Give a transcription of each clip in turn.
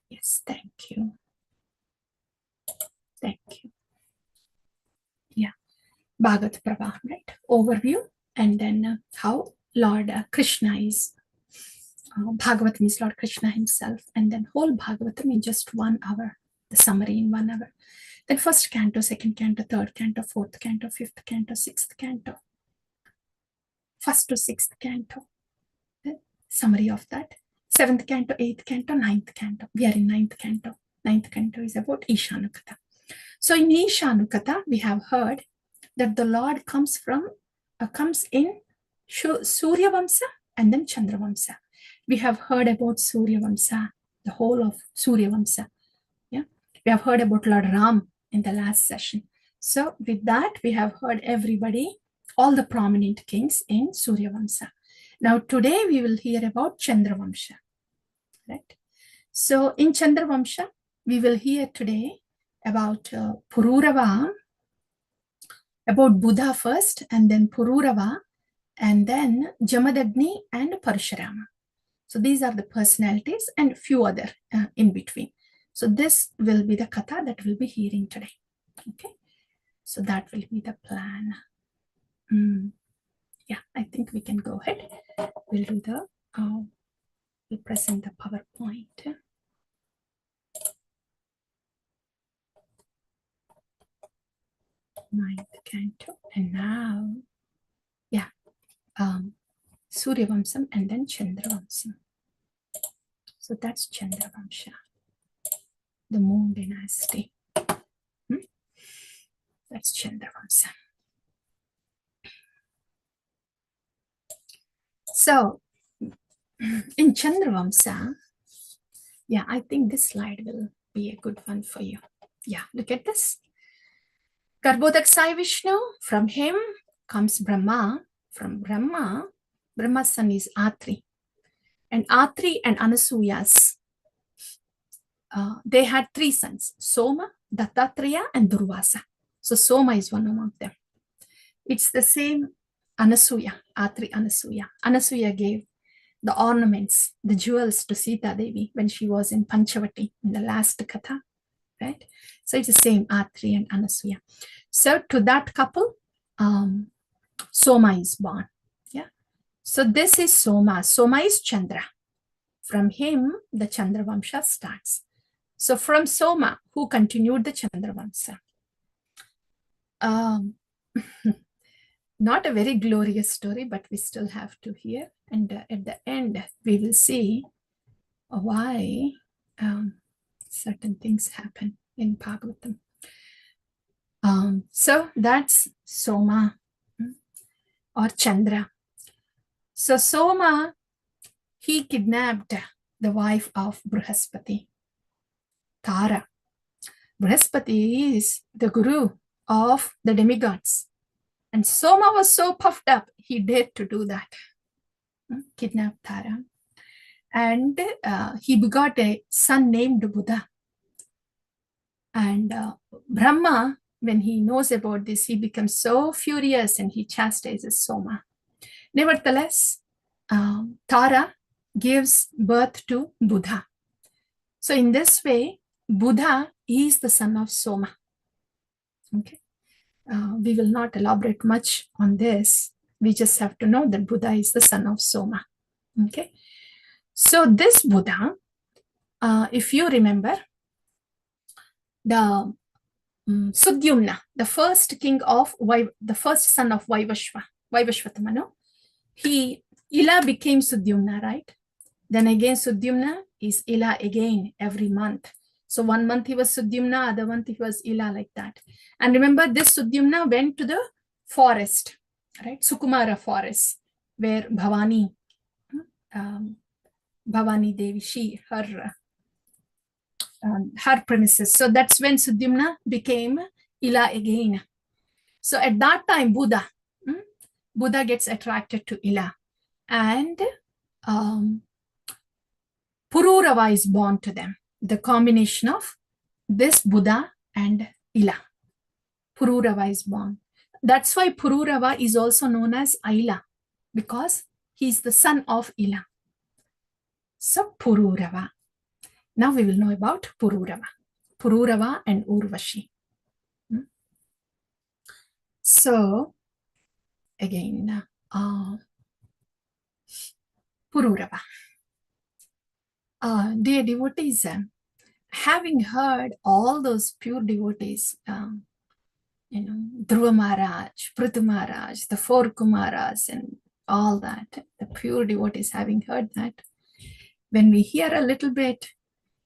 Yes, thank you. Thank you. Yeah, Bhagavata Pravaha, right? Overview, and then how Lord Krishna is, Bhagavatam is Lord Krishna himself, and then whole Bhagavatam in just 1 hour, the summary in 1 hour. Then first canto, second canto, third canto, fourth canto, fifth canto, sixth canto, first to sixth canto, the summary of that. Seventh canto, eighth canto, ninth canto. We are in ninth canto. Ninth canto is about Ishanukata. So in Ishanukata, we have heard that the Lord comes in Surya Vamsa and then Chandra Vamsa. We have heard about Surya Vamsa, the whole of Surya Vamsa. Yeah, we have heard about Lord Ram in the last session. So with that, we have heard everybody, all the prominent kings in Surya Vamsa. Now today we will hear about Chandra Vamsa. Right? So in Chandra Vamsa, we will hear today about Pururava, about Buddha first, and then Pururava, and then Jamadagni and Parashurama. So these are the personalities and a few other in between. So this will be the katha that we'll be hearing today. Okay, so that will be the plan. Yeah, I think we can go ahead. We'll do the, we'll present the PowerPoint. Ninth canto, and now, yeah, Surya Vamsam and then Chandra Vamsam. So that's Chandra Vamsha, the moon dynasty. That's Chandra Vamsa. So in Chandra Vamsa, yeah, I think this slide will be a good one for you. Yeah, look at this. Garbhodak Sai Vishnu, from him comes Brahma. From Brahma, Brahma's son is Atri. And Atri and Anasuyas, they had 3 sons, Soma, Dattatreya, and Durvasa. So Soma is one among them. It's the same Anasuya, Atri Anasuya. Anasuya gave the ornaments, the jewels to Sita Devi when she was in Panchavati in the last katha, right? So it's the same Atri and Anasuya. So to that couple, Soma is born. Yeah. So this is Soma. Soma is Chandra. From him, the Chandra Vamsha starts. So from Soma, who continued the Chandra Vamsa. Not a very glorious story, but we still have to hear. And at the end, we will see why certain things happen in Bhagavatam. So that's Soma or Chandra. So Soma, he kidnapped the wife of Brihaspati, Tara. Brihaspati is the guru of the demigods. And Soma was so puffed up, he dared to do that. Kidnap Tara. And he begot a son named Buddha. And Brahma, when he knows about this, he becomes so furious and he chastises Soma. Nevertheless, Tara gives birth to Buddha. So in this way, Buddha is the son of Soma. Okay. We will not elaborate much on this. We just have to know that Buddha is the son of Soma. Okay. So this Buddha, if you remember, the Sudyumna, the first king of the first son of Vaivashvatamanu, Ila became Sudyumna, right? Then again Sudyumna is Ila again every month. So 1 month he was Sudyumna, other month he was Ila, like that. And remember, this Sudyumna went to the forest, right? Sukumara forest, where Bhavani Devi, her premises. So that's when Sudyumna became Ila again. So at that time, Buddha gets attracted to Ila, and Pururava is born to them. The combination of this Buddha and Ila. Pururava is born. That's why Pururava is also known as Aila, because he's the son of Ila. So Pururava. Now we will know about Pururava and Urvashi. So again, Pururava. Dear devotees, having heard all those pure devotees, Dhruva Maharaj, Prithu Maharaj, the four Kumaras, and all that, the pure devotees having heard that, when we hear a little bit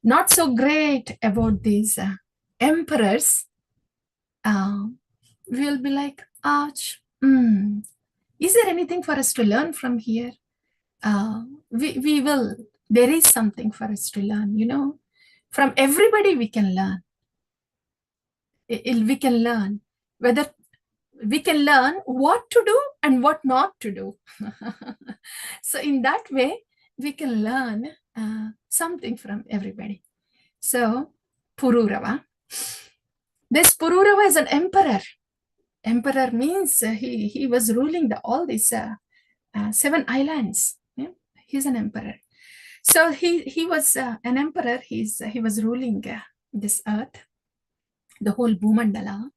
not so great about these emperors, we'll be like, ouch, is there anything for us to learn from here? We will, there is something for us to learn, from everybody we can learn. We can learn whether we can learn what to do and what not to do. So in that way, we can learn something from everybody. So Pururava. This Pururava is an emperor. Emperor means he was ruling all these 7 islands. Yeah? He's an emperor. So he was an emperor. He was ruling this earth, the whole Bhumandala.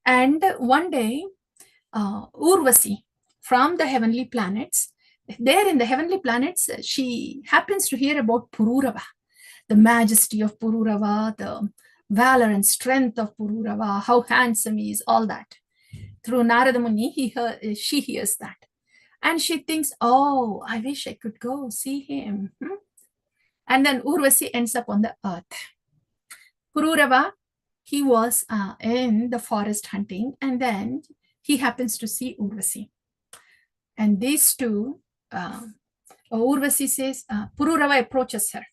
And one day, Urvasi from the heavenly planets, there in the heavenly planets, she happens to hear about Pururava, the majesty of Pururava, the valor and strength of Pururava, how handsome he is, all that. Through Narada Muni, she hears that. And she thinks, oh, I wish I could go see him. And then Urvasi ends up on the earth. Pururava, he was in the forest hunting, and then he happens to see Urvasi. And these two, Urvasi says, Pururava approaches her.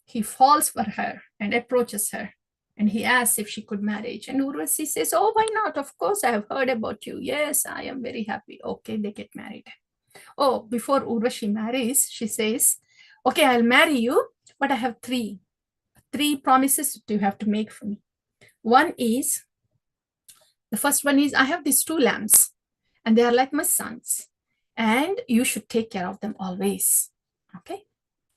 He falls for her and approaches her. And he asks if she could marry. And Urvasi says, oh, why not? Of course, I have heard about you. Yes, I am very happy. Okay, they get married. Oh, before Urvashi marries, she says, okay, I'll marry you, but I have three promises you have to make for me. The first one is, I have these 2 lambs, and they are like my sons, and you should take care of them always. Okay,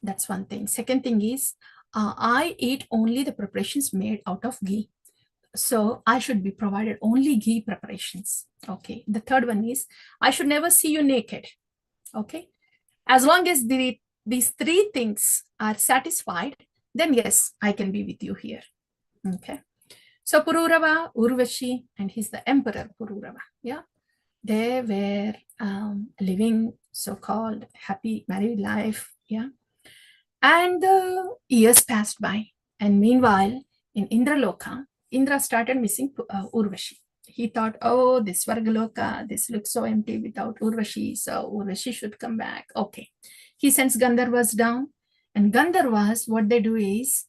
that's one thing. Second thing is, I eat only the preparations made out of ghee. So I should be provided only ghee preparations. Okay. The third one is, I should never see you naked. Okay. As long as these 3 things are satisfied, then yes, I can be with you here. Okay. So Pururava, Urvashi, and he's the emperor Pururava. Yeah. They were living so-called happy married life. Yeah. And the years passed by. And meanwhile, in Indraloka, Indra started missing Urvashi. He thought, oh, this Svargaloka, this looks so empty without Urvashi, so Urvashi should come back. Okay. He sends Gandharvas down. And Gandharvas, what they do is,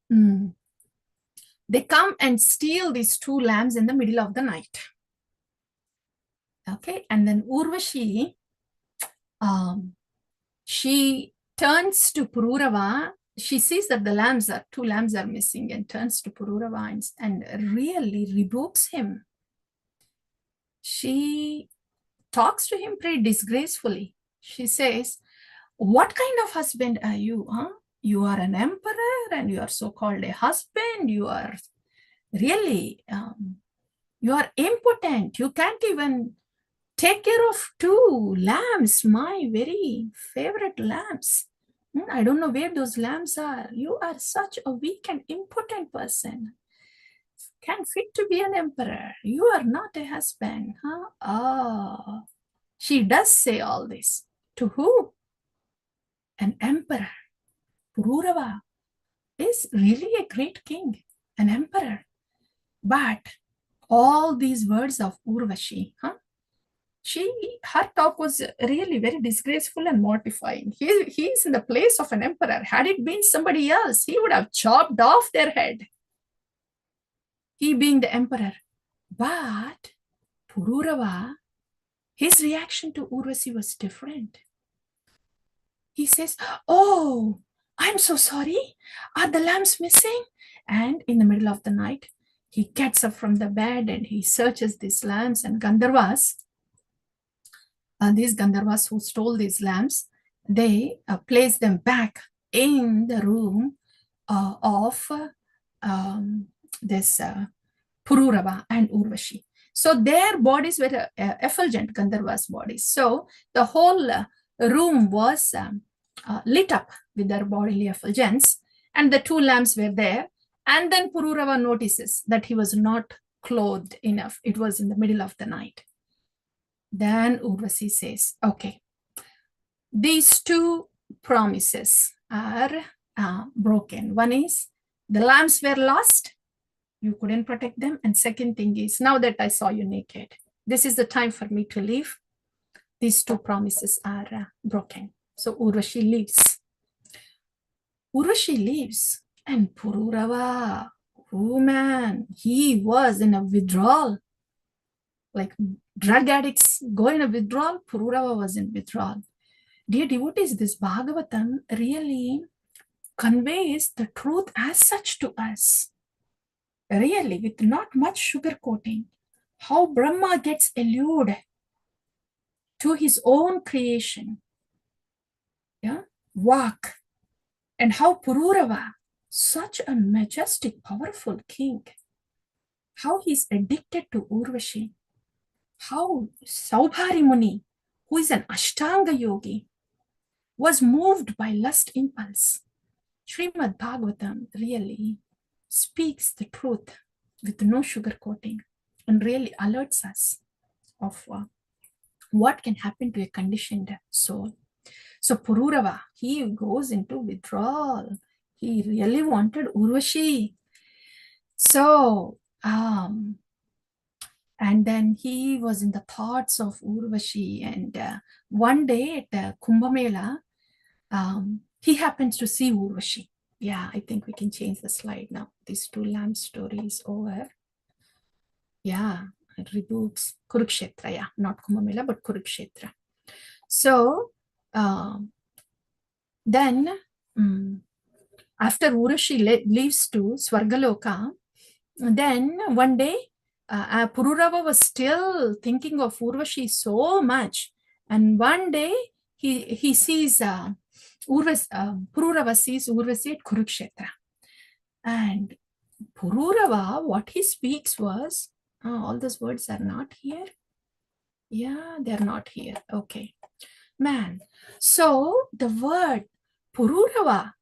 they come and steal these 2 lambs in the middle of the night. Okay. And then Urvashi, she turns to Pururava. She sees that the 2 lambs are missing, and turns to Pururava and really rebukes him. She talks to him pretty disgracefully. She says, what kind of husband are you? Huh? You are an emperor and you are so-called a husband. You are really, you are impotent. You can't even take care of 2 lambs, my very favorite lambs. I don't know where those lambs are. You are such a weak and impotent person. Can't fit to be an emperor. You are not a husband. Huh? Oh, she does say all this. To who? An emperor. Pururava is really a great king, an emperor. But all these words of Urvashi, her talk was really very disgraceful and mortifying. He's in the place of an emperor. Had it been somebody else, he would have chopped off their head. He being the emperor. But Pururava, his reaction to Urvasi was different. He says, oh, I'm so sorry. Are the lambs missing? And in the middle of the night, he gets up from the bed and he searches these lambs, and Gandharvas, these Gandharvas who stole these lambs, they place them back in the room of this Pururava and Urvashi. So their bodies were effulgent, Gandharva's bodies. So the whole room was lit up with their bodily effulgence, and the two lamps were there. And then Pururava notices that he was not clothed enough. It was in the middle of the night. Then Urvashi says, okay, these two promises are broken. One is the lamps were lost, you couldn't protect them. And second thing is, now that I saw you naked, this is the time for me to leave. These two promises are broken. So Urvashi leaves. Urvashi leaves, and Pururava, oh man, he was in a withdrawal. Like drug addicts go in a withdrawal, Pururava was in withdrawal. Dear devotees, this Bhagavatam really conveys the truth as such to us. Really, with not much sugarcoating, how Brahma gets allured to his own creation, yeah, Vak, and how Pururava, such a majestic, powerful king, how he's addicted to Urvashi, how Saubhari Muni, who is an Ashtanga yogi, was moved by lust impulse. Srimad Bhagavatam really speaks the truth with no sugarcoating and really alerts us of what can happen to a conditioned soul. So Pururava, he goes into withdrawal. He really wanted Urvashi. So, and then he was in the thoughts of Urvashi. And one day at Kumbh Mela, he happens to see Urvashi. Yeah, I think we can change the slide now. These two lamb stories over. Yeah, it reboots Kurukshetra. Yeah, not Kumbh Mela, but Kurukshetra. So then after Urvashi leaves to Swargaloka, then one day Pururava was still thinking of Urvashi so much. And one day he sees Pururava sees Urvashi at Kurukshetra. And Pururava, what he speaks was, all those words are not here. Yeah, they're not here. Okay. Man. So the word Pururava,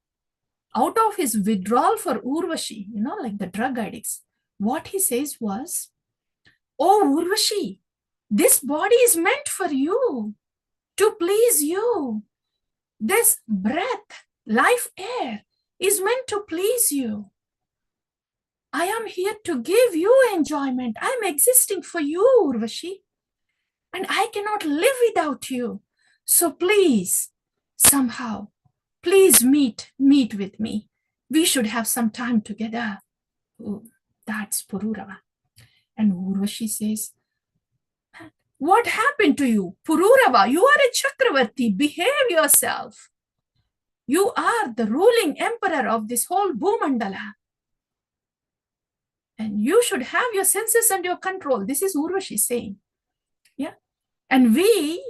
out of his withdrawal for Urvashi, like the drug addicts, what he says was, oh Urvashi, this body is meant for you, to please you. This breath, life air, is meant to please you. I am here to give you enjoyment. I'm existing for you, Urvashi. And I cannot live without you. So please, somehow, please meet with me. We should have some time together. Oh, that's Pururava. And Urvashi says, what happened to you? Pururava, you are a Chakravarti. Behave yourself. You are the ruling emperor of this whole Bhumandala. And you should have your senses under your control. This is Urvashi saying. Yeah. And we,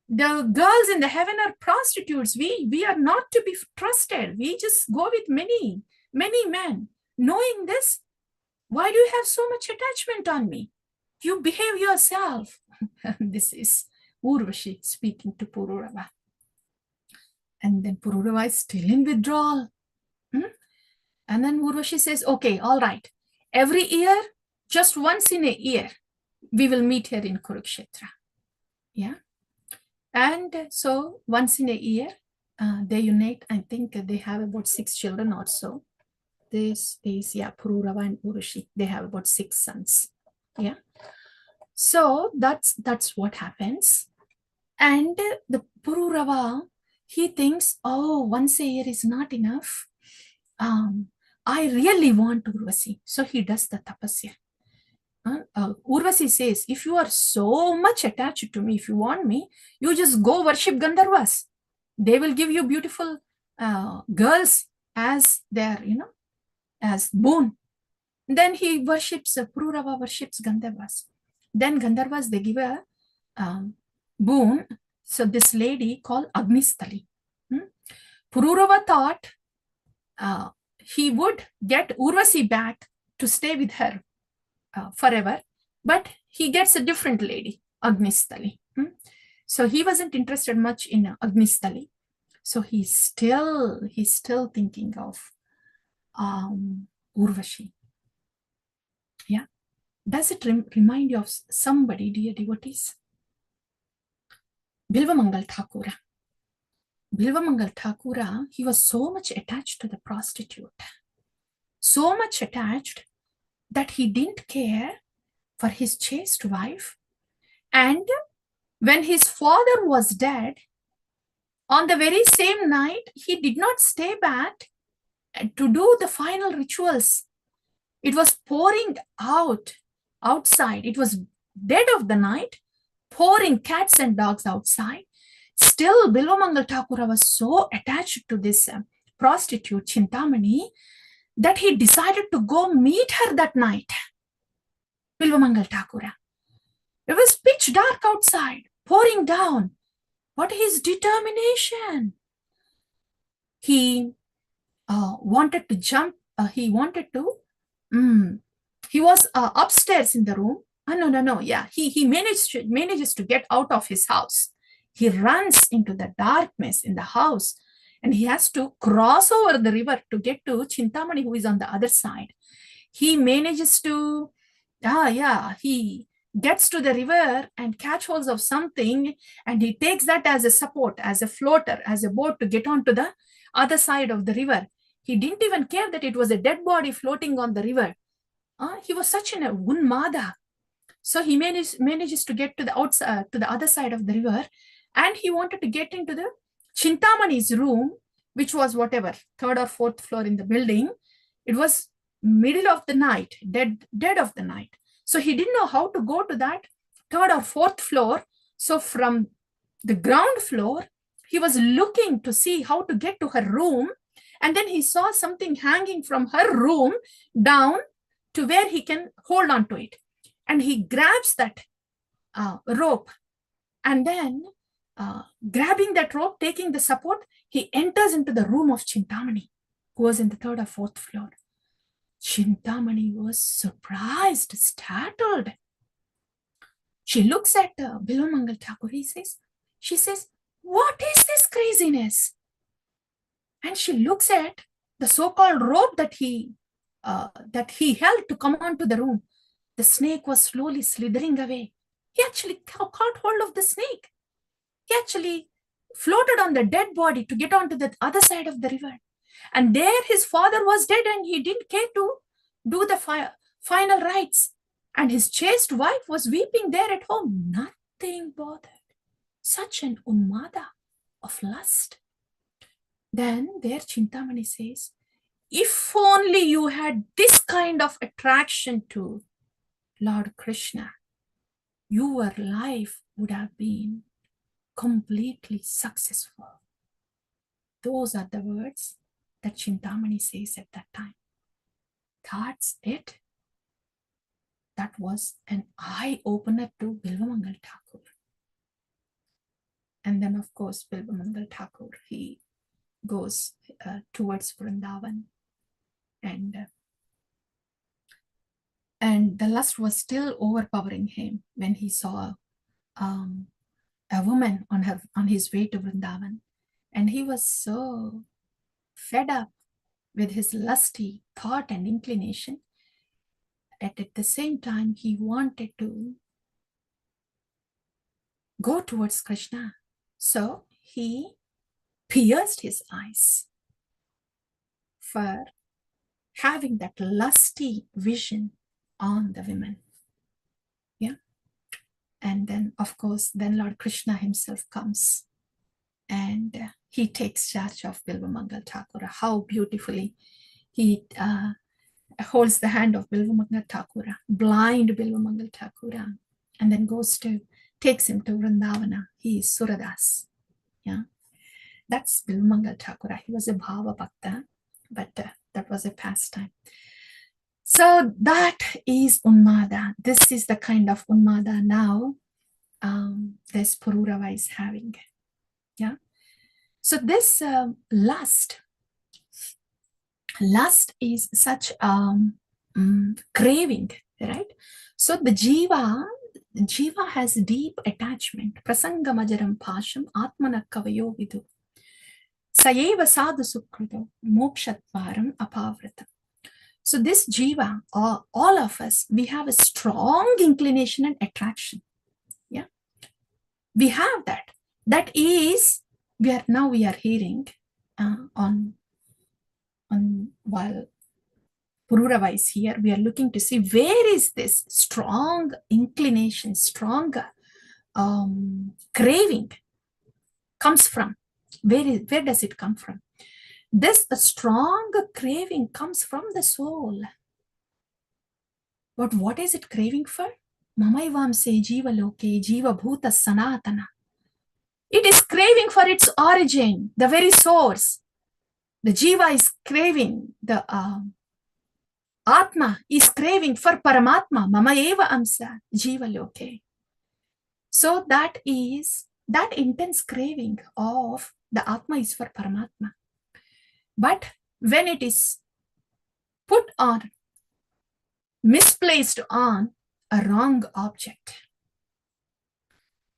the girls in the heaven, are prostitutes. We are not to be trusted. We just go with many men. Knowing this, why do you have so much attachment on me? You behave yourself. This is Urvashi speaking to Pururava. And then Pururava is still in withdrawal. And then Urvashi says, okay, all right. Every year, just once in a year, we will meet here in Kurukshetra. Yeah. And so once in a year, they unite. I think they have about 6 children or so. This is, Pururava and Urvashi. They have about 6 sons. Yeah. So that's what happens. And the Pururava, he thinks, oh, once a year is not enough. I really want Urvashi. So he does the tapasya. Urvashi says, if you are so much attached to me, if you want me, you just go worship Gandharvas. They will give you beautiful girls as their, as boon. Then he worships, Pururava worships Gandharvas. Then Gandharvas, they give a boon. So this lady called Agnistali. Pururava thought, he would get Urvasi back to stay with her forever, but he gets a different lady, Agnistali. So he wasn't interested much in Agnistali. So he's still thinking of Urvashi. Yeah. Does it remind you of somebody, dear devotees? Bilvamangal Thakura. Bilvamangal Thakura, he was so much attached to the prostitute. So much attached that he didn't care for his chaste wife. And when his father was dead, on the very same night, he did not stay back to do the final rituals. It was pouring outside. It was dead of the night, pouring cats and dogs outside. Still, Bilvamangal Thakura was so attached to this prostitute, Chintamani, that he decided to go meet her that night. Bilvamangal Thakura. It was pitch dark outside, pouring down. What his determination! He wanted to jump. He was upstairs in the room. No. Yeah, he manages to get out of his house. He runs into the darkness in the house, and he has to cross over the river to get to Chintamani, who is on the other side. He manages to, he gets to the river and catch hold of something, and he takes that as a support, as a floater, as a boat to get onto the other side of the river. He didn't even care that it was a dead body floating on the river. He was such an unmada. So he manages to get to the outside, to the other side of the river, and he wanted to get into the Chintamani's room, which was whatever, third or fourth floor in the building. It was middle of the night, dead of the night. So he didn't know how to go to that third or fourth floor. So from the ground floor, he was looking to see how to get to her room. And then he saw something hanging from her room down to where he can hold on to it. And he grabs that rope, and then grabbing that rope, taking the support, he enters into the room of Chintamani, who was in the third or fourth floor. Chintamani was surprised, startled. She looks at Bilvamangal Thakur. She says, "What is this craziness?" And she looks at the so-called rope that he held to come onto the room. The snake was slowly slithering away. He actually caught hold of the snake. He actually floated on the dead body to get onto the other side of the river. And there his father was dead, and he didn't care to do the final rites. And his chaste wife was weeping there at home. Nothing bothered. Such an unmada of lust. Then there Chintamani says, if only you had this kind of attraction to Lord Krishna, your life would have been completely successful. Those are the words that Chintamani says at that time. That's it. That was an eye-opener to Bilvamangal Thakur. And then, of course, Bilvamangal Thakur, he goes towards Vrindavan, and the lust was still overpowering him when he saw a woman on his way to Vrindavan, and he was so fed up with his lusty thought and inclination. At the same time, he wanted to go towards Krishna. So he pierced his eyes for having that lusty vision on the women. Yeah. And then, of course, then Lord Krishna himself comes, and he takes charge of Bilvamangal Thakura. How beautifully he holds the hand of Bilvamangal Thakura, blind Bilvamangal Thakura, and then takes him to Vrindavana. He is Suradas. Yeah, that's Bilvamangal Thakura. He was a Bhava Bhakta, but that was a pastime. So that is Unmada. This is the kind of Unmada now this Pururava is having. Yeah. So this lust, Lust is such craving, right? So the jiva has deep attachment. Prasangamajaram pasham atmana kavayo vidu. Sayeva sadhu sukruto mokshatvaram apavrata. So this jiva, all of us, we have a strong inclination and attraction. Yeah, we have that. That is, we are hearing on while Pururava is here, we are looking to see where is this strong inclination, strong craving comes from. Where does it come from? This strong craving comes from the soul. But what is it craving for? Mamaivamse jiva loke jiva bhuta sanatana. It is craving for its origin, the very source. The jiva is craving, the Atma is craving for Paramatma, Mama Eva Amsa, Jiva Loke. So that intense craving of the Atma is for Paramatma. But when it is put on, misplaced on a wrong object,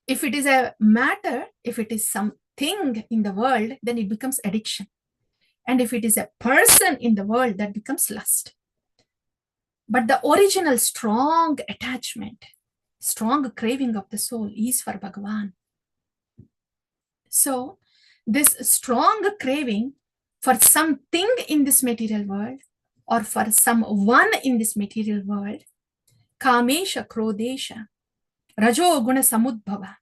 if it is a matter, if it is something in the world, then it becomes addiction. And if it is a person in the world, that becomes lust. But the original strong attachment, strong craving of the soul is for Bhagavan. So this strong craving for something in this material world or for someone in this material world, Kamesha Krodesha, Rajo Guna Samudbhava,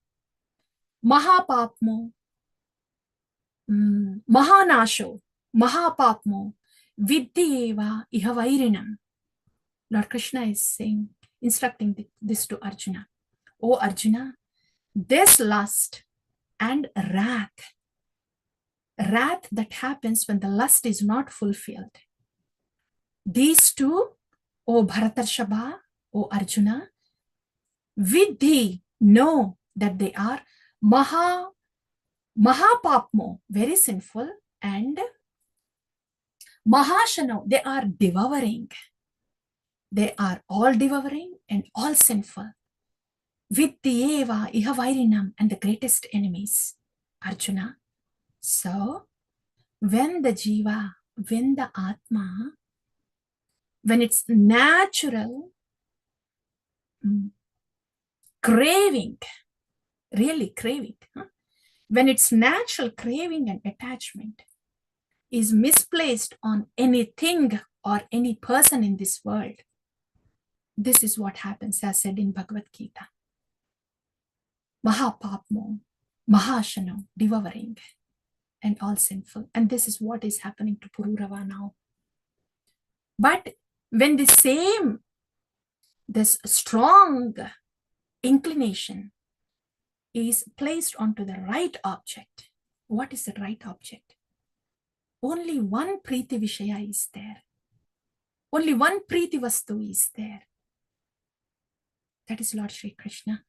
Mahapapmo, Mahanasho, Mahapapmo, Vidyeva Ihavairinam. Lord Krishna is saying, instructing this to Arjuna. Oh Arjuna, this lust and wrath that happens when the lust is not fulfilled. These two, O Bharatarshaba, O Arjuna, Vidhi, know that they are Mahapapmo, very sinful, and Mahashano, they are devouring. They are all devouring and all sinful. Vidyeva Ihavairinam, and the greatest enemies, Arjuna. So, when the jiva, when the atma, when it's natural craving, really craving, when its natural craving and attachment is misplaced on anything or any person in this world, this is what happens, as said in Bhagavad Gita. Mahapapmo, Mahashano, devouring, and all sinful. And this is what is happening to Pururava now. But when this strong inclination is placed onto the right object, what is the right object? Only one Priti Vishaya is there. Only one Priti Vastu is there. That is Lord Shri Krishna.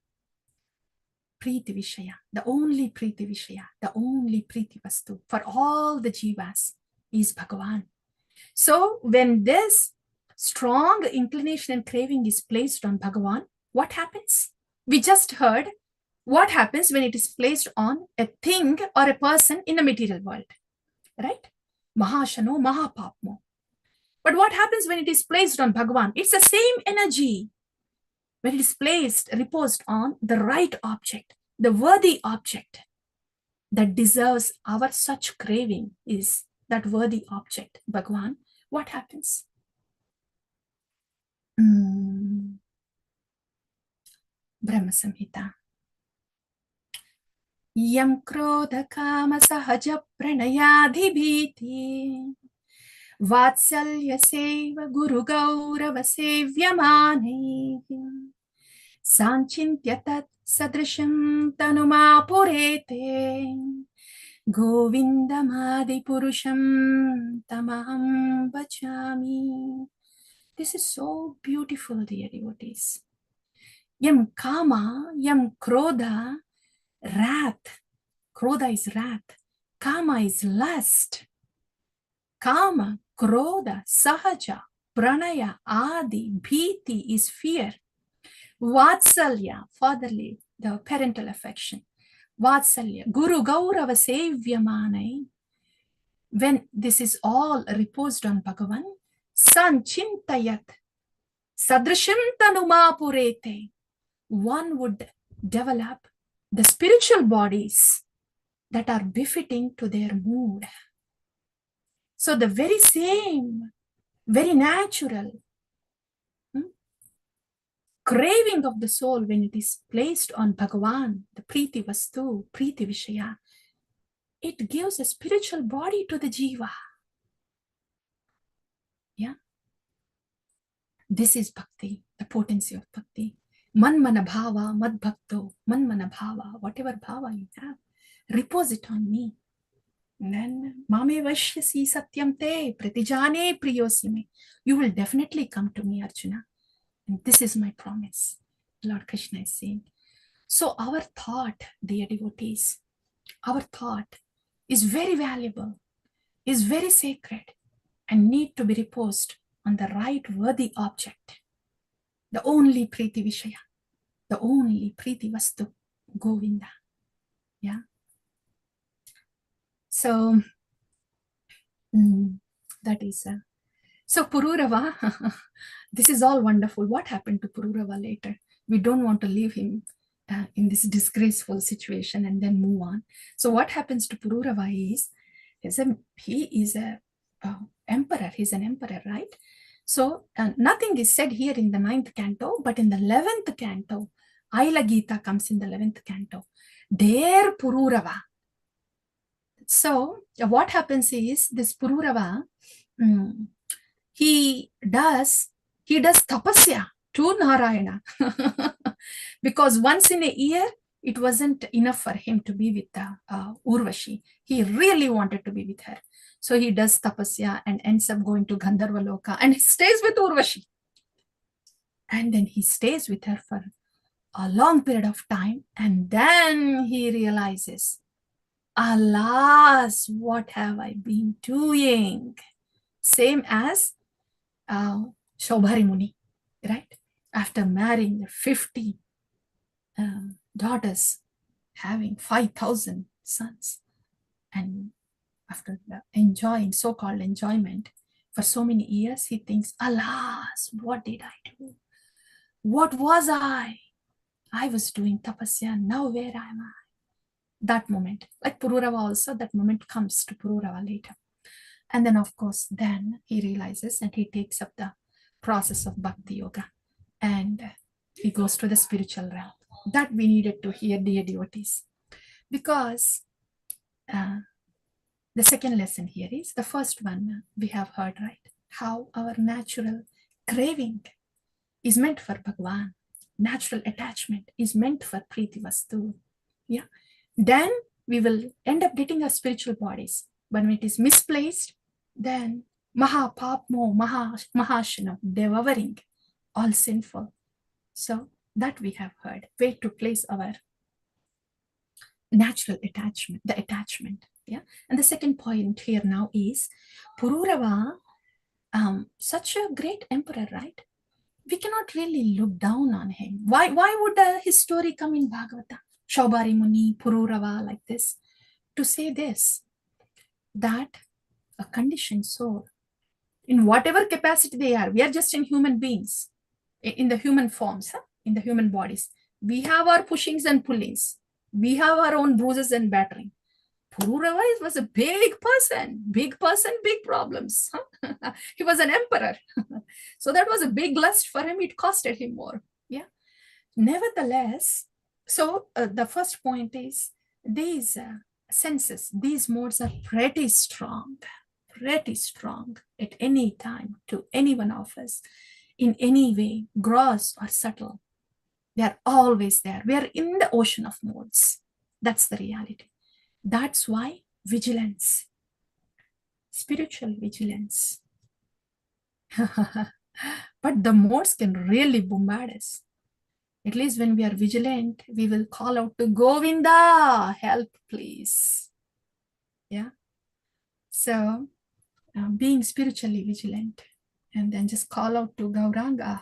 Priti Vishaya, the only Priti Vishaya, the only Priti Vastu for all the jivas is Bhagavan. So when this strong inclination and craving is placed on Bhagavan, what happens? We just heard what happens when it is placed on a thing or a person in the material world, right? Mahashano, Mahapapmo. But what happens when it is placed on Bhagavan? It's the same energy. When it is placed, reposed on the right object, the worthy object that deserves our such craving is that worthy object, Bhagavan. What happens? Brahma Samhita. Yam krodha kama sahaja pranayadhibhiti vatsalya seva guru gaurava sevyamane sanchintya tat sadrisham tanumapurete govindamadi purusham tamaham vachami. This is so beautiful, dear devotees. Yam kama, yam krodha, wrath. Krodha is wrath. Kama is lust. Kama, Krodha, Sahaja, Pranaya, Adi, Bhiti is fear. Vatsalya, fatherly, the parental affection. Vatsalya, Guru Gaurava Sevyamanai. When this is all reposed on Bhagavan, Sanchintayat, Sadrishim Tanumapurete, one would develop the spiritual bodies that are befitting to their mood. So the very same, very natural craving of the soul, when it is placed on Bhagavan, the Priti Vastu, Priti Vishaya, it gives a spiritual body to the Jiva. Yeah. This is Bhakti, the potency of Bhakti. Manmana bhava, mad bhakto, manmana bhava, whatever bhava you have, repose it on me. And then, mame vashyasi satyam te, pratijane priyosime. You will definitely come to me, Arjuna. And this is my promise. Lord Krishna is saying. So our thought, dear devotees, our thought is very valuable, is very sacred, and need to be reposed on the right worthy object. The only Priti Vishaya, the only Priti Vastu, Govinda. Yeah. So that is so Pururava. This is all wonderful. What happened to Pururava later? We don't want to leave him in this disgraceful situation and then move on. So what happens to Pururava is he is a emperor. He's an emperor, right? So nothing is said here in the 9th canto, but in the 11th canto, Aila Gita comes in the 11th canto. There Pururava. So what happens is this Pururava, he does tapasya to Narayana because once in a year it wasn't enough for him to be with Urvashi. He really wanted to be with her. So he does tapasya and ends up going to Gandharva Loka and he stays with Urvashi. And then he stays with her for a long period of time. And then he realizes, alas, what have I been doing? Same as Shobhari Muni, right? After marrying 50 daughters, having 5,000 sons, and after enjoying so-called enjoyment for so many years, he thinks, alas, what did I do? What was I? I was doing tapasya, now where am I? That moment, like Pururava also, that moment comes to Pururava later. And then, of course, then he realizes and he takes up the process of Bhakti Yoga and he goes to the spiritual realm. That we needed to hear, dear devotees. Because the second lesson here is, the first one we have heard, right? How our natural craving is meant for Bhagavan. Natural attachment is meant for Priti Vastu. Yeah. Then we will end up getting our spiritual bodies. But when it is misplaced, then Maha Papmo, Mahashana, devouring, all sinful. So that we have heard. Where to place our natural attachment, the attachment. Yeah. And the second point here now is Pururava, such a great emperor, right? We cannot really look down on him. Why would his story come in Bhagavata? Shobhari Muni, Pururava, like this, to say this, that a conditioned soul, in whatever capacity they are, we are just in human beings, in the human forms, in the human bodies. We have our pushings and pullings. We have our own bruises and battering. Pururava was a big person, big problems. He was an emperor. So that was a big lust for him. It costed him more. Yeah. Nevertheless, so the first point is these senses, these modes are pretty strong at any time to any one of us, in any way, gross or subtle. They are always there. We are in the ocean of modes. That's the reality. That's why vigilance, spiritual vigilance. But the modes can really bombard us. At least when we are vigilant, we will call out to Govinda, help please. Yeah. So being spiritually vigilant, and then just call out to Gauranga,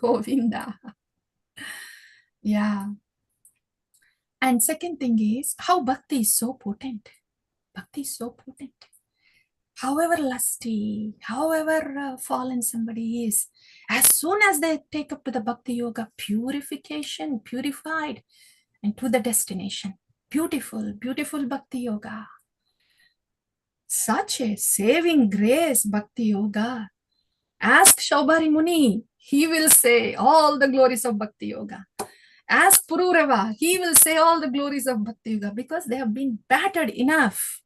Govinda. Yeah. And second thing is how bhakti is so potent. Bhakti is so potent. However lusty, however fallen somebody is, as soon as they take up to the bhakti yoga, purification, purified, and to the destination. Beautiful, beautiful bhakti yoga. Such a saving grace bhakti yoga. Ask Shaubhari Muni, he will say all the glories of bhakti yoga. Ask Pururava, he will say all the glories of bhakti yoga because they have been battered enough.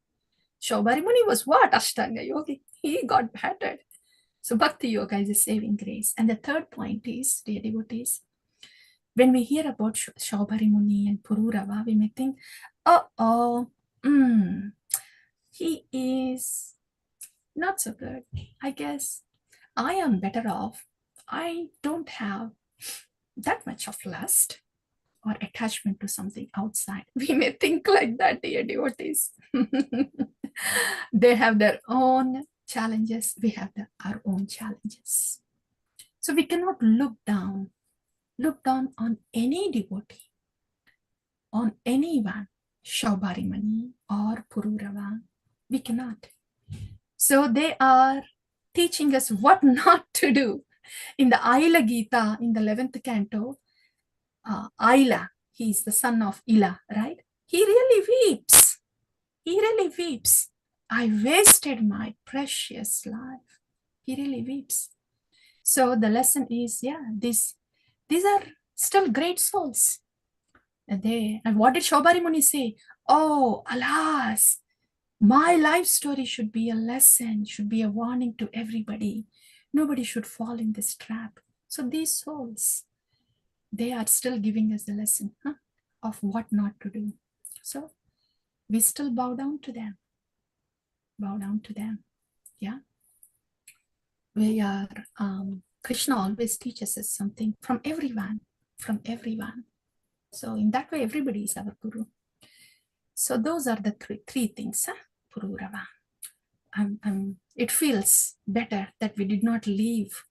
Shaubhari Muni was what? Ashtanga yogi. He got battered. So bhakti yoga is a saving grace. And the third point is, dear devotees, when we hear about Shaubhari Muni and Pururava, we may think, he is not so good. I guess I am better off. I don't have that much of lust or attachment to something outside. We may think like that, dear devotees. They have their own challenges. We have our own challenges. So we cannot look down on any devotee, on anyone, Shaubhari Mani or Pururava. We cannot. So they are teaching us what not to do. In the Aila Gita, in the 11th canto, Aila, he is the son of Ila, right? He really weeps. He really weeps. I wasted my precious life. He really weeps. So the lesson is, yeah, these are still great souls. And what did Shaubhari Muni say? Oh, alas, my life story should be a lesson, should be a warning to everybody. Nobody should fall in this trap. So these souls, they are still giving us the lesson of what not to do. So we still bow down to them. Bow down to them. Yeah. We are, Krishna always teaches us something from everyone. So in that way, everybody is our guru. So those are the three things, Pururava. It feels better that we did not leave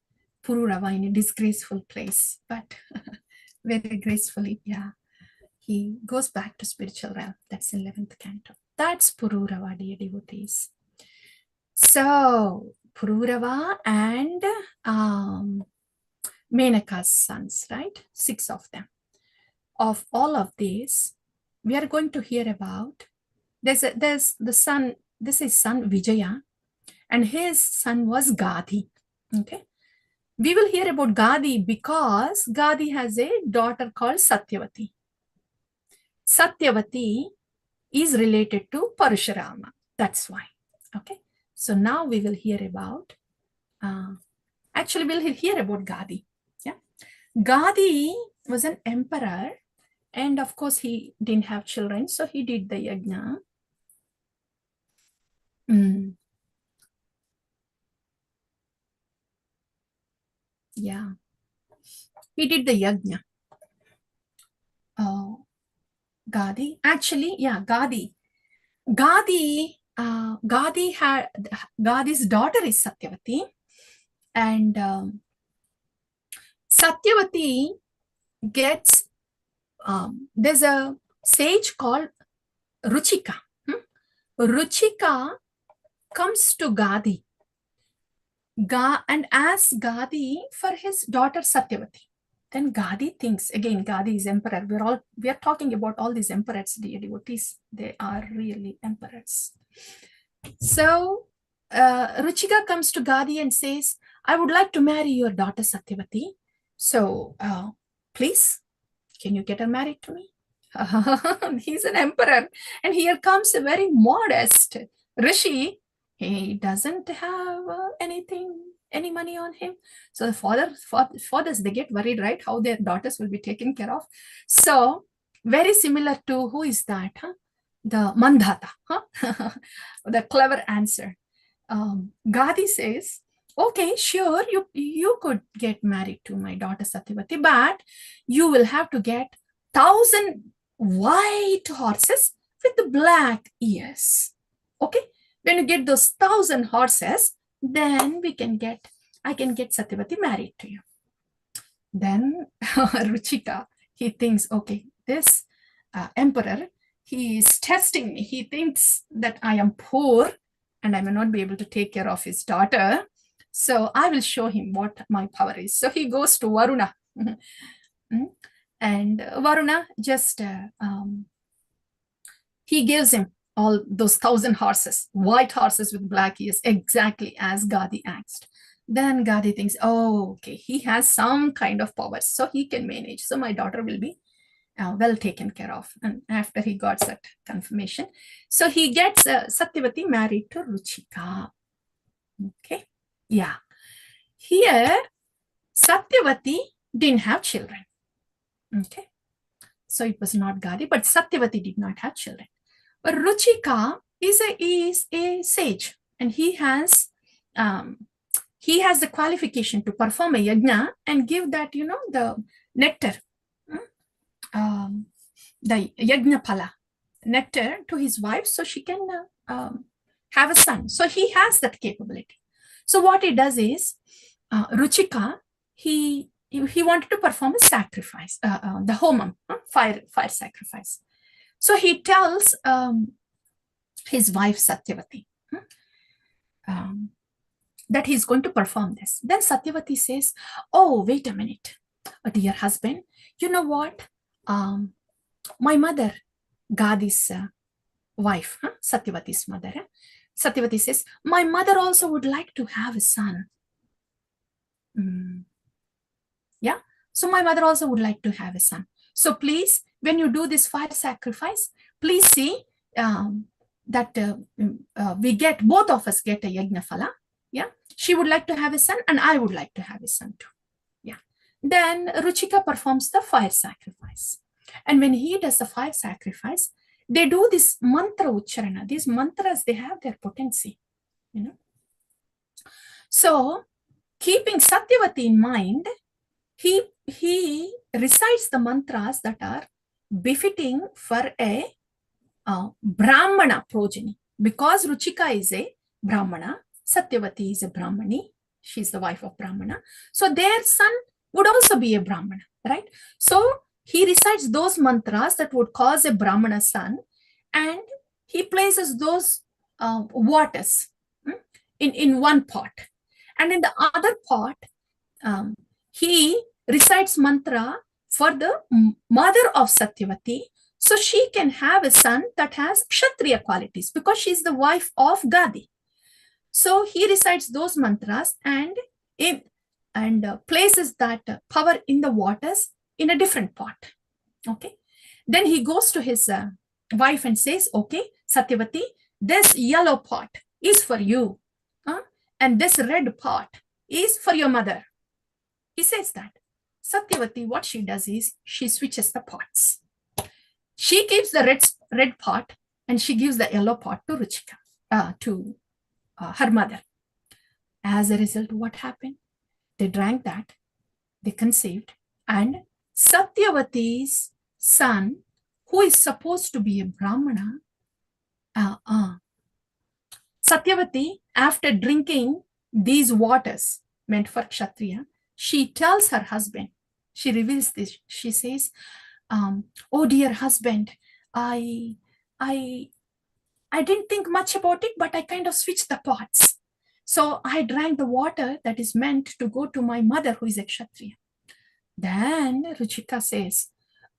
Pururava in a disgraceful place, but very gracefully, yeah, he goes back to spiritual realm. That's 11th canto. That's Pururava, dear devotees. So Pururava and Menaka's sons, right? 6 of them. Of all of these, we are going to hear about. There's the son. This is son Vijaya, and his son was Gadi. Okay, we will hear about Gadi because Gadi has a daughter called Satyavati. Satyavati is related to Parashurama. That's why. Okay, so now we will hear about. Actually, we'll hear about Gadi. Yeah, Gadi was an emperor, and of course he didn't have children, so he did the yajna. Yeah, he did the yajna. Gadi, actually, yeah, Gadi had Gadi's daughter is Satyavati, and Satyavati gets there's a sage called Ruchika. Ruchika comes to Gadi and asks Gadi for his daughter Satyavati. Then Gadi thinks, again, Gadi is emperor. We are talking about all these emperors, dear devotees. They are really emperors. So Ruchika comes to Gadi and says, I would like to marry your daughter Satyavati. So please, can you get her married to me? He's an emperor. And here comes a very modest Rishi. He doesn't have any money on him. So the fathers, they get worried, right? How their daughters will be taken care of. So very similar to, who is that? The Mandhata. The clever answer. Gadi says, okay, sure, you could get married to my daughter Satyavati, but you will have to get 1,000 white horses with black ears. Okay, When you get those 1,000 horses, then I can get Satyavati married to you. Then Ruchika, he thinks, okay, this emperor, he is testing me. He thinks that I am poor and I may not be able to take care of his daughter. So I will show him what my power is. So he goes to Varuna. And Varuna just, he gives him all those 1,000 horses, white horses with black ears, exactly as Gadi asked. Then Gadi thinks, oh, okay, he has some kind of powers, so he can manage. So my daughter will be well taken care of. And after he got that confirmation, so he gets Satyavati married to Ruchika. Okay, yeah. Here, Satyavati didn't have children. Okay, so it was not Gadi, but Satyavati did not have children. But Ruchika is a sage, and he has the qualification to perform a yajna and give that, the nectar, the yajna phala, nectar to his wife, so she can have a son. So he has that capability. So what he does is, Ruchika, he wanted to perform a sacrifice, the homam, fire sacrifice. So he tells his wife Satyavati that he's going to perform this. Then Satyavati says, oh, wait a minute, dear husband, you know what? My mother, Gadi's wife, Satyavati's mother, Satyavati says, my mother also would like to have a son. Yeah, so my mother also would like to have a son. So please, when you do this fire sacrifice, please see that we get, both of us get a yajna phala. Yeah, she would like to have a son and I would like to have a son too. Yeah. Then Ruchika performs the fire sacrifice. And when he does the fire sacrifice, they do this mantra ucharana. These mantras, they have their potency, So keeping Satyavati in mind, he recites the mantras that are befitting for a Brahmana progeny. Because Ruchika is a Brahmana, Satyavati is a Brahmani, she's the wife of Brahmana. So their son would also be a Brahmana, right? So he recites those mantras that would cause a Brahmana son, and he places those waters in one pot. And in the other pot, he recites mantra for the mother of Satyavati, so she can have a son that has Kshatriya qualities, because she's the wife of Gadi. So he recites those mantras and places that power in the waters in a different pot. Okay. Then he goes to his wife and says, okay, Satyavati, this yellow pot is for you, and this red pot is for your mother. He says that. Satyavati, what she does is, she switches the pots. She keeps the red pot and she gives the yellow pot to Ruchika, to her mother. As a result, what happened? They drank that, they conceived, and Satyavati's son, who is supposed to be a Brahmana, Satyavati, after drinking these waters meant for Kshatriya, she tells her husband, she reveals this, she says, oh dear husband, I didn't think much about it, but I kind of switched the pots. So I drank the water that is meant to go to my mother, who is a Kshatriya. Then Ruchika says,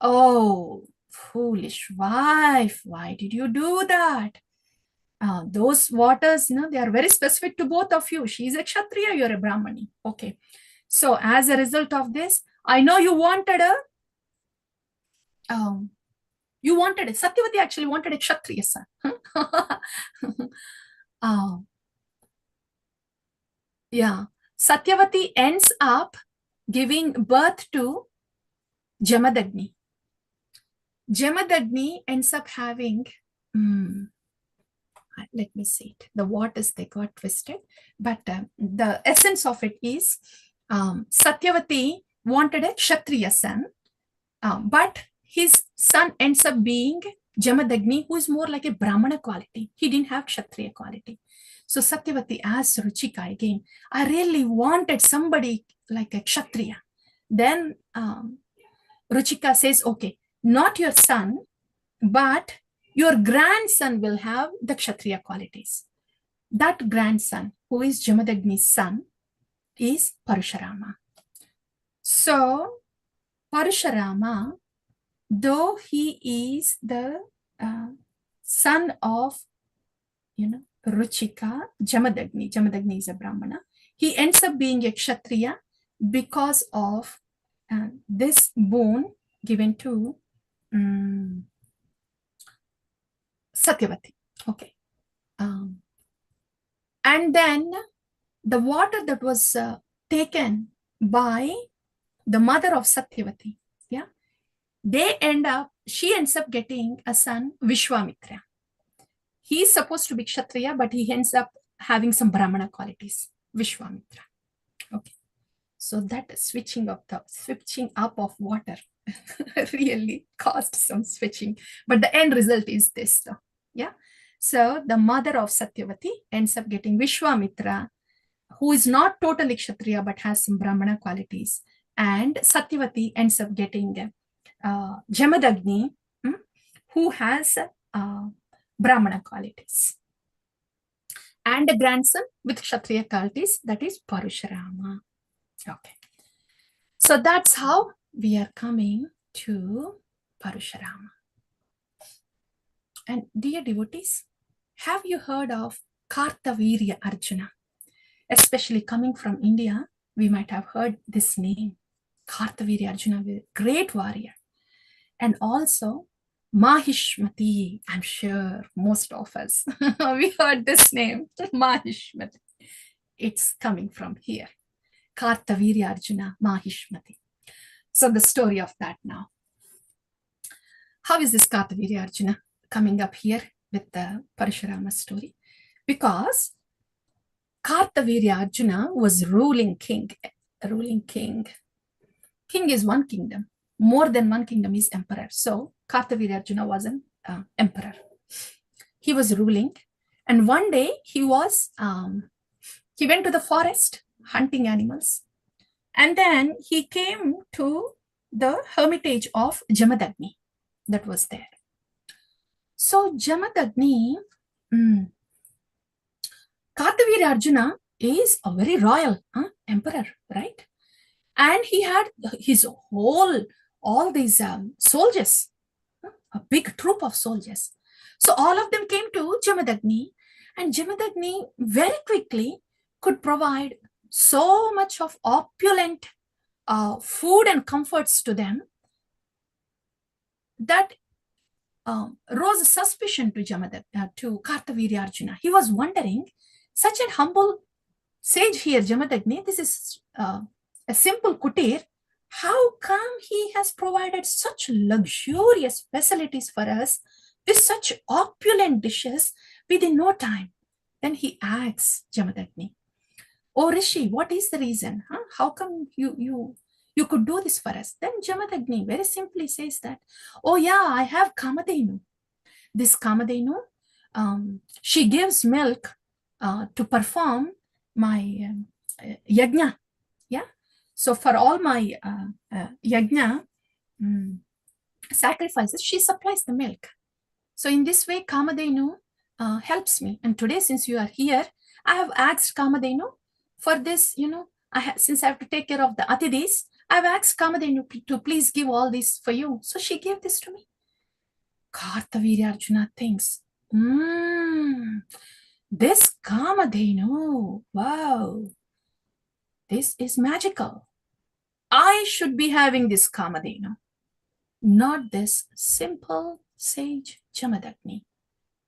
oh, foolish wife, why did you do that? Those waters, they are very specific to both of you. She is a Kshatriya, you're a Brahmani. Okay. So as a result of this, I know you wanted Satyavati actually wanted a Kshatriya son. Yeah. Satyavati ends up giving birth to Jamadagni. Jamadagni ends up having, let me see it. The waters, they got twisted. But the essence of it is, Satyavati wanted a Kshatriya son, but his son ends up being Jamadagni, who is more like a Brahmana quality. He didn't have Kshatriya quality. So Satyavati asked Ruchika again, I really wanted somebody like a Kshatriya. Then Ruchika says, okay, not your son, but your grandson will have the Kshatriya qualities. That grandson, who is Jamadagni's son, is Parashurama. So Parashurama, though he is the son of, Ruchika, Jamadagni is a Brahmana, he ends up being a Kshatriya because of this boon given to Satyavati. Okay. And then the water that was taken by the mother of Satyavati, she ends up getting a son, Vishwamitra. He's supposed to be Kshatriya, but he ends up having some Brahmana qualities, Vishwamitra. Okay. So that switching up of water really caused some switching. But the end result is this, though. Yeah. So the mother of Satyavati ends up getting Vishwamitra, who is not totally Kshatriya, but has some Brahmana qualities. And Satyavati ends up getting Jamadagni, who has Brahmana qualities. And a grandson with Kshatriya qualities, that is Parashurama. Okay. So that's how we are coming to Parashurama. And dear devotees, have you heard of Kartavirya Arjuna? Especially coming from India, we might have heard this name, Kartavirya Arjuna, great warrior. And also Mahishmati, I'm sure most of us, we heard this name, Mahishmati. It's coming from here. Kartavirya Arjuna, Mahishmati. So the story of that now. How is this Kartavirya Arjuna coming up here with the Parashurama story? Because Kartavirya Arjuna was ruling king. King is one kingdom. More than one kingdom is emperor. So Kartavirya Arjuna was an emperor. He was ruling. And one day he went to the forest hunting animals. And then he came to the hermitage of Jamadagni that was there. So Jamadagni, Kartavirya Arjuna is a very royal emperor, right? And he had his all these soldiers, a big troop of soldiers. So all of them came to Jamadagni, and Jamadagni very quickly could provide so much of opulent food and comforts to them that rose suspicion to Kartavirya Arjuna. He was wondering, such a humble sage here, Jamadagni, this is a simple kutir. How come he has provided such luxurious facilities for us with such opulent dishes within no time? Then he asks Jamadagni, oh Rishi, what is the reason? How come you could do this for us? Then Jamadagni very simply says that, oh yeah, I have Kamadhenu. This Kamadhenu, she gives milk to perform my yajna. Yeah. So for all my yajna sacrifices, she supplies the milk. So in this way, Kamadhenu helps me. And today, since you are here, I have asked Kamadhenu for this, since I have to take care of the Atidis, I have asked Kamadhenu to please give all this for you. So she gave this to me. Kartavirya Arjuna thinks, this Kamadhenu, wow, this is magical. I should be having this Kamadhenu, not this simple sage Jamadagni,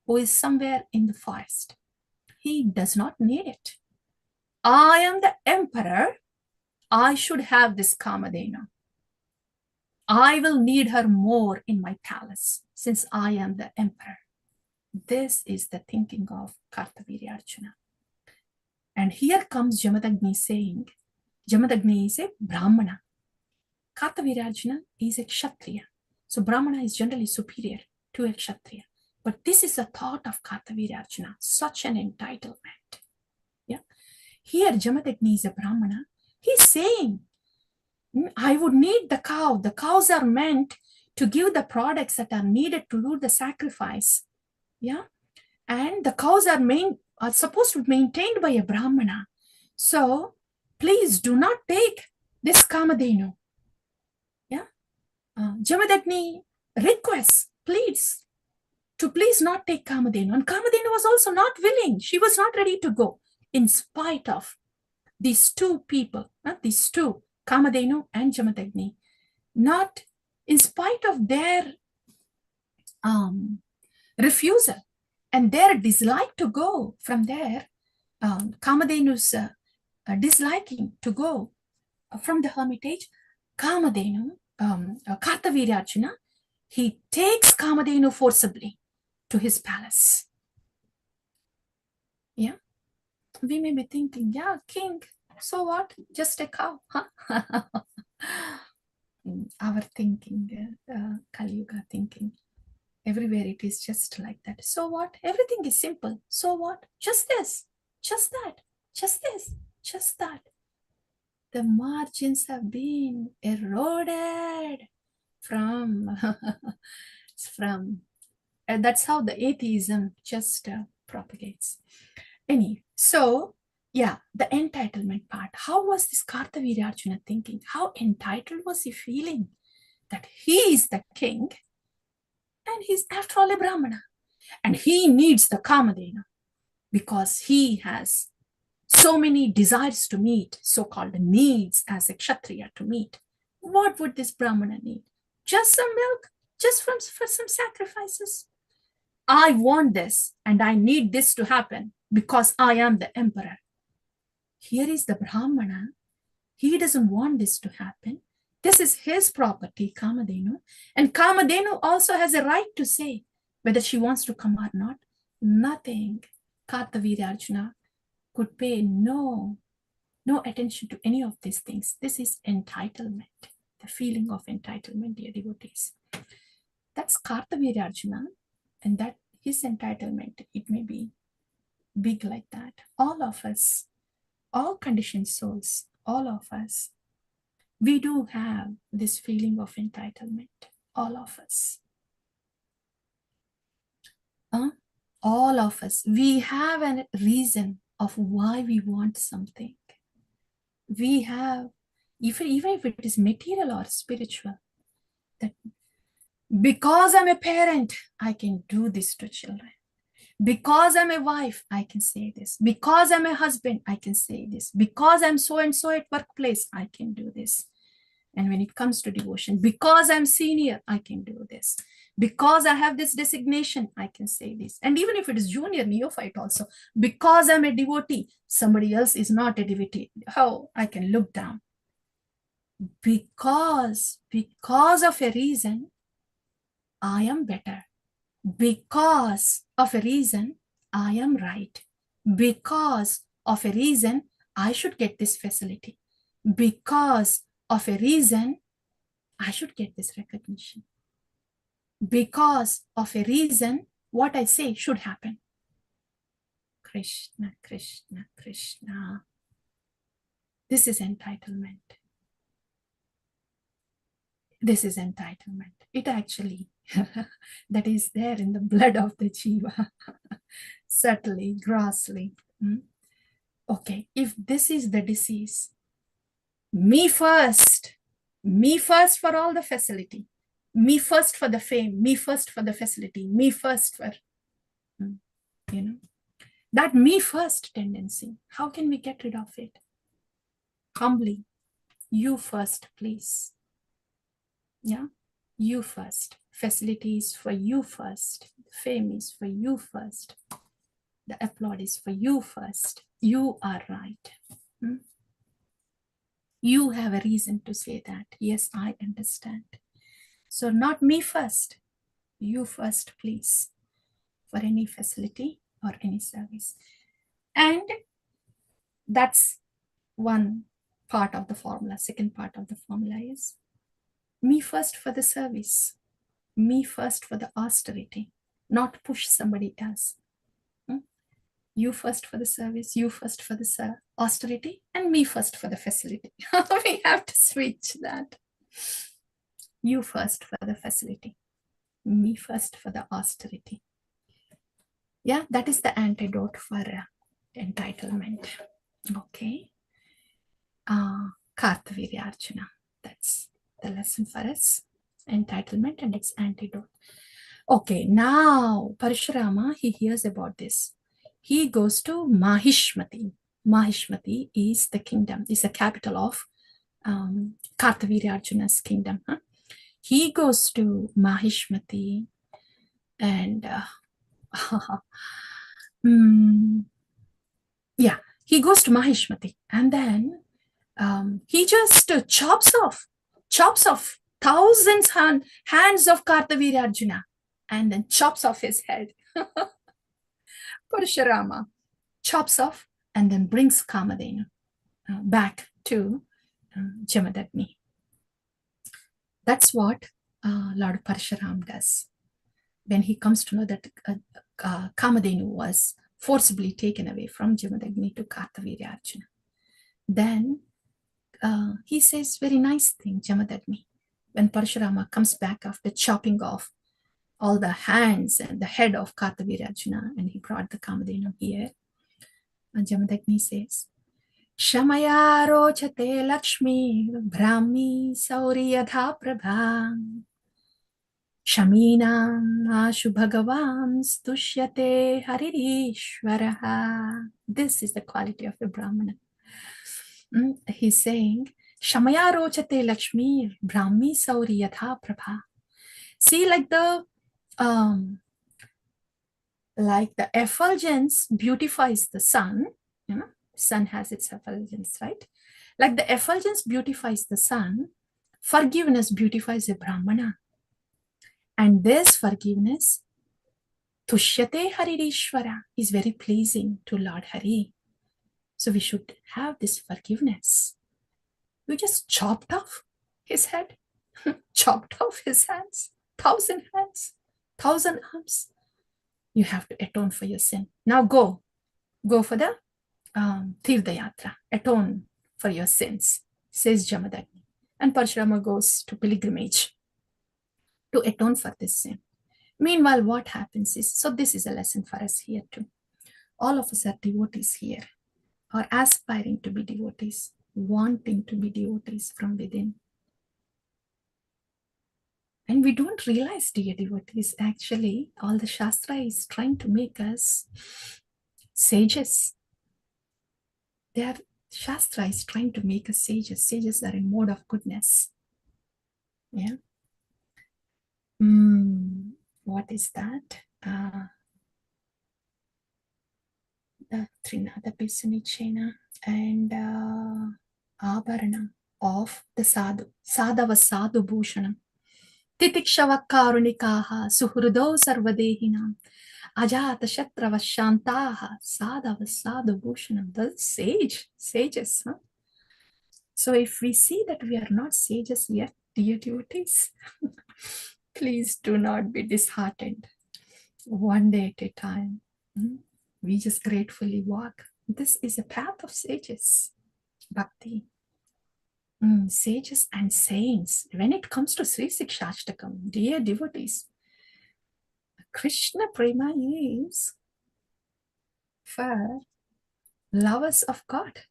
who is somewhere in the forest. He does not need it. I am the emperor. I should have this Kamadhenu. I will need her more in my palace since I am the emperor. This is the thinking of Kartavirya Arjuna. And here comes Jamadagni saying, Jamadagni is a Brahmana. Kartavirya Arjuna is a Kshatriya. So Brahmana is generally superior. to a Kshatriya. But this is a thought of Kartavirya, such an entitlement. Yeah. Here, Jamadagni is a Brahmana. He's saying, I would need the cow. The cows are meant to give the products that are needed to do the sacrifice. Yeah. And the cows are supposed to be maintained by a Brahmana. So please do not take this Kamadhenu. Yeah. Jamadagni requests, please not take Kamadhenu. And Kamadhenu was also not willing. She was not ready to go, in spite of these two people, these two, Kamadhenu and Jamadagni, not in spite of their refusal and their dislike to go from there, Kamadhenu's disliking to go from the hermitage, Kamadhenu, Kartavirya, he takes Kamadhenu forcibly to his palace. Yeah. We may be thinking, yeah, king, so what? Just a cow. Huh? Our thinking, Kali Yuga thinking. Everywhere it is just like that. So what? Everything is simple. So what? Just this, just that, just this, just that. The margins have been eroded from and that's how the atheism just propagates. So yeah, the entitlement part. How was this Kartavirya thinking? How entitled was he feeling that he is the king and he's after all a Brahmana and he needs the Kamadhenu because he has so many desires to meet, so-called needs as a Kshatriya to meet. What would this Brahmana need? Just some milk, just for some sacrifices. I want this and I need this to happen because I am the emperor. Here is the Brahmana. He doesn't want this to happen. This is his property, Kamadhenu. And Kamadhenu also has a right to say whether she wants to come or not. Nothing. Kartavirya could pay no attention to any of these things. This is entitlement, the feeling of entitlement, dear devotees. That's Kartavirya, and that his entitlement, it may be big like that. All of us, all conditioned souls, all of us, we do have this feeling of entitlement, all of us. All of us, we have a reason of why we want something. We have, even if it is material or spiritual, that because I'm a parent, I can do this to children. Because I'm a wife, I can say this. Because I'm a husband, I can say this. Because I'm so and so at workplace, I can do this. And when it comes to devotion, because I'm senior, I can do this. Because I have this designation, I can say this. And even if it is junior neophyte also, because I'm a devotee, somebody else is not a devotee, how I can look down. Because of a reason, I am better. Because of a reason, I am right. Because of a reason, I should get this facility. Because of a reason, I should get this recognition. Because of a reason, what I say should happen. Krishna, Krishna, Krishna. This is entitlement. This is entitlement. It actually, that is there in the blood of the jiva, subtly, grossly. Okay, if this is the disease, me first for all the facility, me first for the fame, me first for the facility, me first for, that me first tendency, how can we get rid of it? Humbly, you first, please. Yeah, you first. Facilities for you first. Fame is for you first. The applaud is for you first. You are right. You have a reason to say that. Yes, I understand. So not me first. You first, please, for any facility or any service. And that's one part of the formula. Second part of the formula is me first for the service. Me first for the austerity, not push somebody else. You first for the service, you first for the austerity, and me first for the facility. We have to switch that. You first for the facility, me first for the austerity. Yeah, that is the antidote for entitlement. Okay. Kartavirya Arjuna. That's the lesson for us. Entitlement and its antidote. Okay, now Parashurama, he hears about this. He goes to Mahishmati. Mahishmati is the kingdom, is the capital of Kartavirya Arjuna's kingdom. Huh? He goes to Mahishmati and yeah, he goes to Mahishmati and then he just chops off thousands hands of Kartavirya Arjuna and then chops off his head. Parashurama chops off and then brings Kamadhenu back to Jamadagni. That's what Lord Parshuram does. When he comes to know that Kamadhenu was forcibly taken away from Jamadagni to Kartavirya Arjuna, then he says very nice thing, Jamadagni. When Parashurama comes back after chopping off all the hands and the head of Kartavirya Arjuna, and he brought the Kamadhenu here, and Jamadagni says, Shamaya rochate Lakshmi Brahmi Sauriyadha Prabha Shaminam Ashu Bhagavan Stushyate Haririshwaraha. This is the quality of a Brahmana. He's saying, Shamaya rochate Lakshmi Brahmi Sauriyadha Prabha. See, like the effulgence beautifies the sun, you know, sun has its effulgence, right? Like the effulgence beautifies the sun, forgiveness beautifies a Brahmana. And this forgiveness, Tushyate Haririshwara, is very pleasing to Lord Hari. So we should have this forgiveness. You just chopped off his head, chopped off his hands, 1,000 hands, 1,000 arms. You have to atone for your sin. Now go for the Tirtha Yatra, atone for your sins, says Jamadagni. And Parashurama goes to pilgrimage to atone for this sin. Meanwhile, what happens is, so this is a lesson for us here too. All of us are devotees here, or aspiring to be devotees, wanting to be devotees from within. And we don't realize, dear devotees, actually, all the Shastra is trying to make us sages. Their Shastra is trying to make us sages. Sages are in mode of goodness. Yeah. What is that? The Trinada Pisunichena and Abharana of the Sadhu. Sadhava Sadhu Bhushanam. Titikshava Karunikaha Suhrudo Sarvadehinam. Ajata Shatrava Shantaha Sadhava Sadhu Bhushanam. The sages. Huh? So if we see that we are not sages yet, dear devotees, please do not be disheartened. One day at a time, we just gratefully walk. This is a path of sages, bhakti. Sages and saints. When it comes to Sri Sikshashtakam, dear devotees, Krishna Prema is for lovers of God.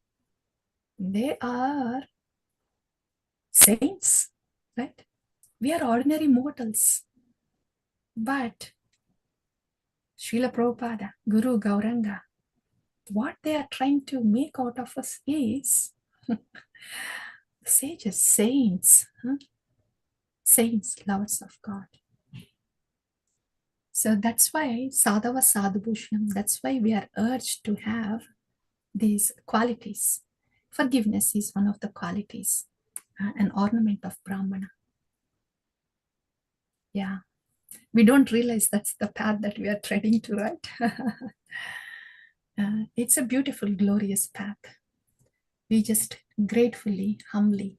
They are saints, right? We are ordinary mortals. But Srila Prabhupada, Guru Gauranga, what they are trying to make out of us is sages, saints, saints, lovers of God. So that's why Sadhava Sadhubhushanam, that's why we are urged to have these qualities. Forgiveness is one of the qualities, an ornament of Brahmana. Yeah, we don't realize that's the path that we are treading to, right? It's a beautiful, glorious path. We just gratefully, humbly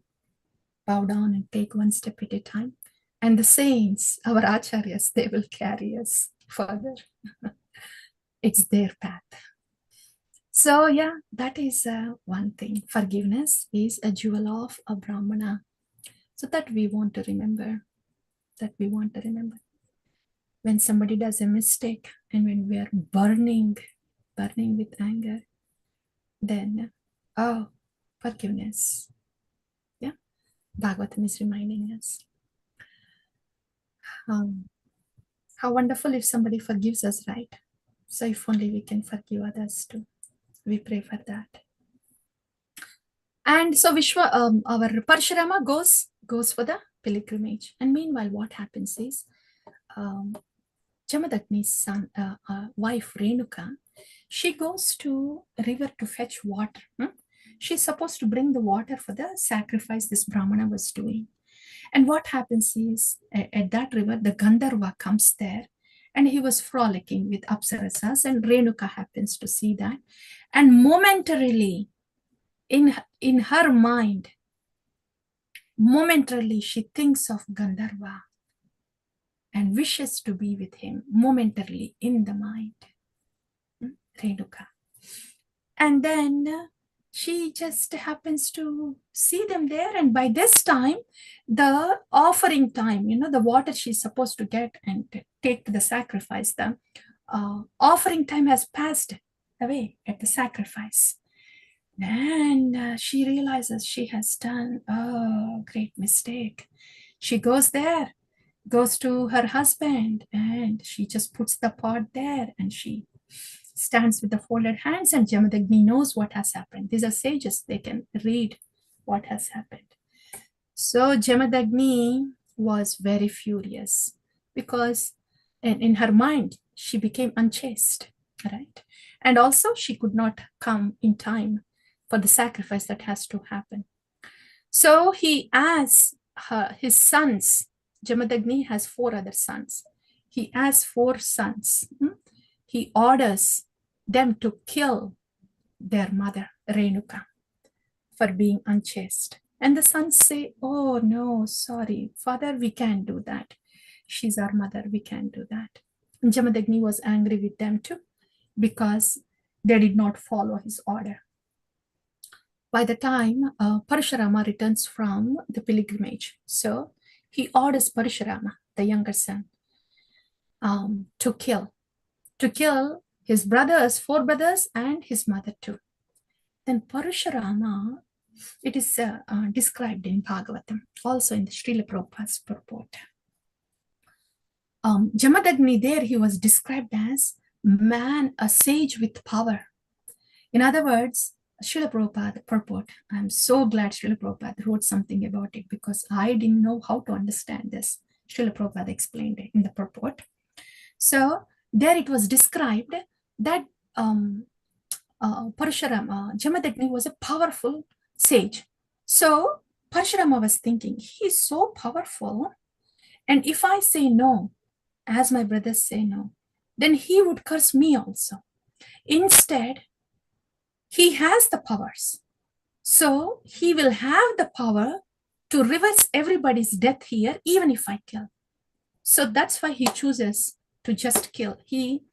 bow down and take one step at a time And the saints, our acharyas, they will carry us further. It's their path. So yeah, that is one thing. Forgiveness is a jewel of a Brahmana. So that we want to remember. That we want to remember. When somebody does a mistake and when we are burning with anger, then, oh, forgiveness. Yeah, Bhagavatam is reminding us. How wonderful if somebody forgives us, right? So if only we can forgive others too. We pray for that. And so our Parshurama goes for the pilgrimage. And meanwhile, what happens is, Jamadagni's son, wife Renuka, she goes to a river to fetch water. She's supposed to bring the water for the sacrifice this Brahmana was doing. And what happens is, at that river, the Gandharva comes there and he was frolicking with Apsarasas, and Renuka happens to see that. And momentarily, in her mind, she thinks of Gandharva and wishes to be with him momentarily in the mind. Renuka. And then she just happens to see them there. And by this time, the offering time, the water she's supposed to get and take to the sacrifice, the offering time has passed away at the sacrifice. And she realizes she has done a great mistake. She goes there, goes to her husband, and she just puts the pot there and she stands with the folded hands, and Jamadagni knows what has happened. These are sages, they can read what has happened. So Jamadagni was very furious because in her mind, she became unchaste, right? And also she could not come in time for the sacrifice that has to happen. So he asks his sons, Jamadagni has 4 other sons. He has 4 sons. He orders them to kill their mother, Renuka, for being unchaste. And the sons say, oh no, sorry, father, we can't do that. She's our mother, we can't do that. And Jamadagni was angry with them too, because they did not follow his order. By the time Parashurama returns from the pilgrimage, so he orders Parashurama, the younger son, to kill his brothers, 4 brothers, and his mother too. Then Parashurama, it is described in Bhagavatam, also in the Srila Prabhupada's purport. Jamadagni there, he was described as man, a sage with power. In other words, Srila Prabhupada purport, I'm so glad Srila Prabhupada wrote something about it, because I didn't know how to understand this. Srila Prabhupada explained it in the purport. So there it was described that Parashurama, Jamadagni was a powerful sage. So Parashurama was thinking, he's so powerful, and if I say no, as my brothers say no, then he would curse me also. Instead, he has the powers. So he will have the power to reverse everybody's death here, even if I kill. So that's why he chooses to just kill. He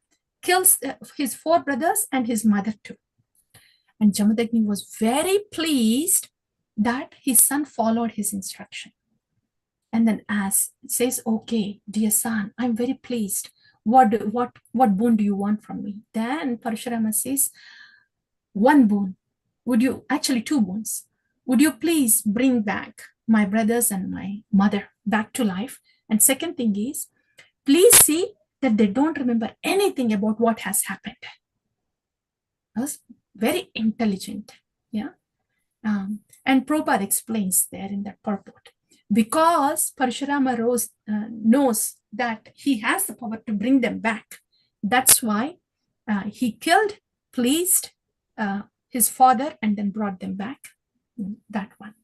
kills his 4 brothers and his mother too. And Jamadagni was very pleased that his son followed his instruction. And then says, okay, dear son, I'm very pleased. What boon do you want from me? Then Parashurama says, 1 boon. Would you, actually 2 boons. Would you please bring back my brothers and my mother back to life? And second thing is, please see that they don't remember anything about what has happened. That was very intelligent. Yeah. And Prabhupada explains there in that purport. Because Parashurama knows that he has the power to bring them back. That's why he killed, pleased his father, and then brought them back. That one.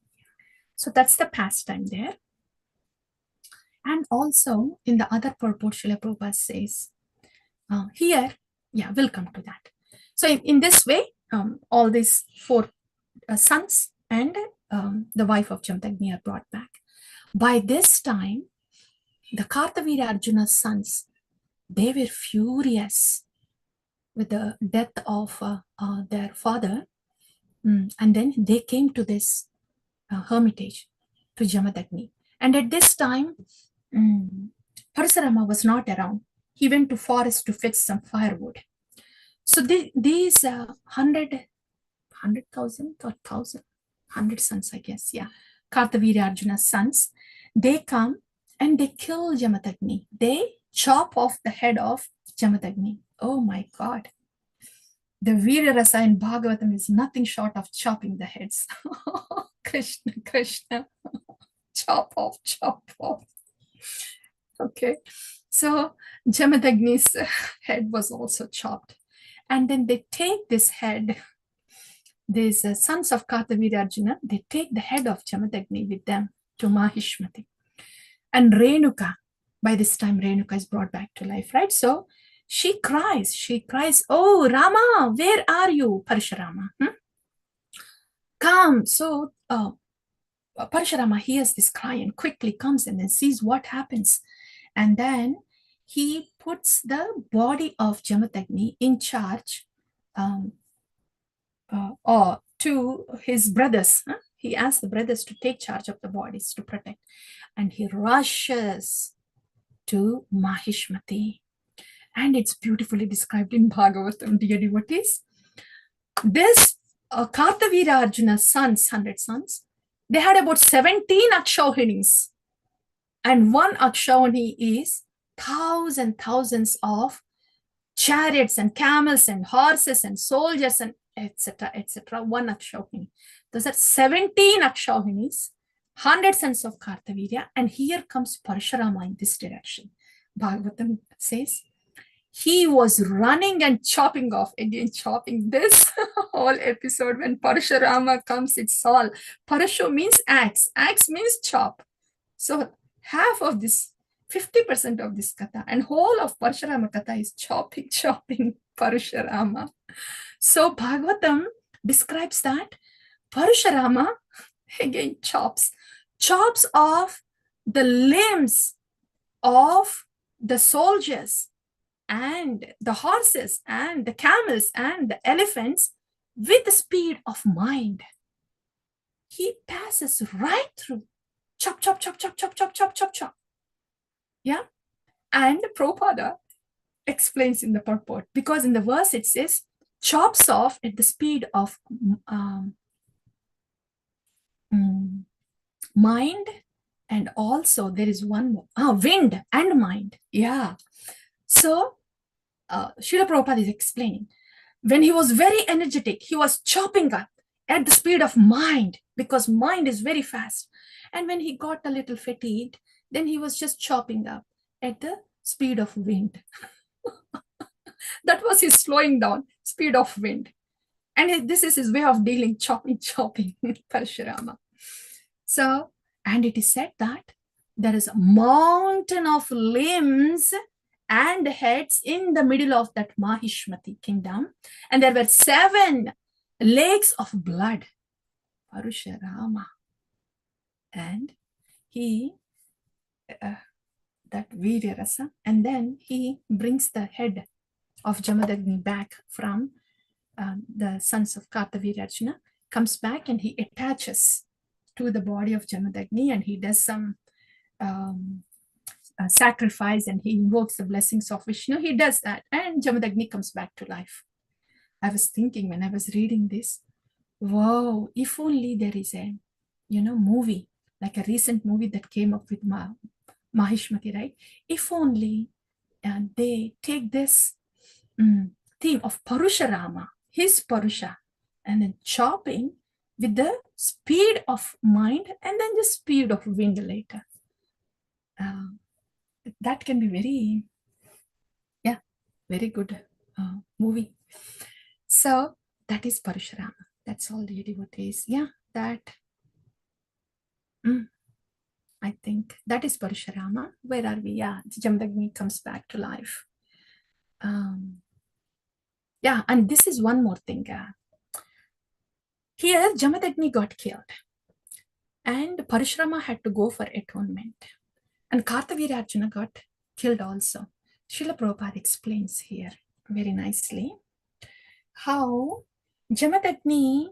So that's the pastime there. And also in the other purport, Srila Prabhupada says, here, yeah, we'll come to that. So in this way, all these 4 sons and the wife of Jamadagni are brought back. By this time, the Kartavira Arjuna's sons, they were furious with the death of their father. And then they came to this hermitage, to Jamadagni. And at this time, Parasurama was not around. He went to forest to fetch some firewood. So these 100,000 or 1,000, 100 sons, I guess, yeah, Kartavira Arjuna's sons, they come and they kill Jamadagni. They chop off the head of Jamadagni. Oh my God. The Veera Rasa in Bhagavatam is nothing short of chopping the heads. Krishna, Krishna, chop off, chop off. Okay, so Jamadagni's head was also chopped. And then they take this head, these sons of Kartavira Arjuna, they take the head of Jamadagni with them to Mahishmati. And Renuka, by this time Renuka is brought back to life, right? So she cries, oh Rama, where are you, Parashurama? Come. So Parashurama hears this cry and quickly comes and then sees what happens. And then he puts the body of Jamadagni in charge to his brothers. He asks the brothers to take charge of the bodies to protect. And he rushes to Mahishmati. And it's beautifully described in Bhagavatam, dear devotees. This Kartavira Arjuna's sons, 100 sons, they had about 17 Akshauhinis. And one Akshauhini is thousands of chariots and camels and horses and soldiers and etc. One Akshauhini. Those are 17 Akshauhinis, 100 sons of Kartavira. And here comes Parashurama in this direction. Bhagavatam says, he was running and chopping off, again chopping this whole episode. When Parashurama comes, it's all, Parashu means axe, axe means chop. So half of this, 50% of this katha and whole of Parashurama katha is chopping Parashurama. So Bhagavatam describes that Parashurama again chops off the limbs of the soldiers and the horses and the camels and the elephants with the speed of mind. He passes right through. Chop, chop, chop, chop, chop, chop, chop, chop, chop. Yeah. And Prabhupada explains in the purport, because in the verse it says, chops off at the speed of mind, and also there is one more, wind and mind. Yeah. So Srila Prabhupada is explaining, when he was very energetic, he was chopping up at the speed of mind, because mind is very fast. And when he got a little fatigued, then he was just chopping up at the speed of wind. That was his slowing down, speed of wind. And this is his way of dealing, chopping, Parashurama. So, and it is said that there is a mountain of limbs and heads in the middle of that Mahishmati kingdom. And there were 7 lakes of blood. Parashurama. And he, that Veera Rasa, and then he brings the head of Jamadagni back from the sons of Kartavira Arjuna, comes back and he attaches to the body of Jamadagni, and he does some sacrifice, and he invokes the blessings of Vishnu. He does that, and Jamadagni comes back to life. I was thinking when I was reading this, wow, if only there is a, movie, like a recent movie that came up with Mahishmati, right? If only they take this theme of Parashurama, his Parusha, and then chopping with the speed of mind and then the speed of wind later. That can be very good movie. So that is Parashurama. That's all the devotees. Yeah, that. I think that is Parashurama. Where are we? Yeah, Jamadagni comes back to life. Yeah, and this is one more thing. Here, Jamadagni got killed, and Parashurama had to go for atonement. And Kartavira Arjuna got killed also. Srila Prabhupada explains here very nicely how Jamadagni,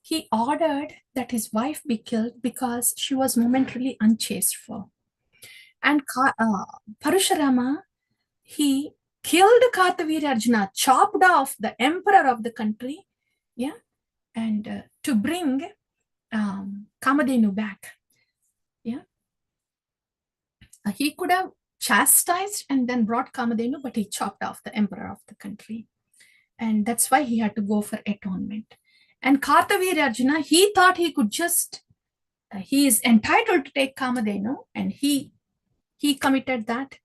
he ordered that his wife be killed because she was momentarily unchaste for. And Parashurama, he killed Kartavira Arjuna, chopped off the emperor of the country, yeah, and to bring Kamadhenu back. Yeah, he could have chastised and then brought Kamadhenu, but he chopped off the emperor of the country. And that's why he had to go for atonement. And Kartavira Arjuna, he thought he could just, he is entitled to take Kamadhenu, and he committed that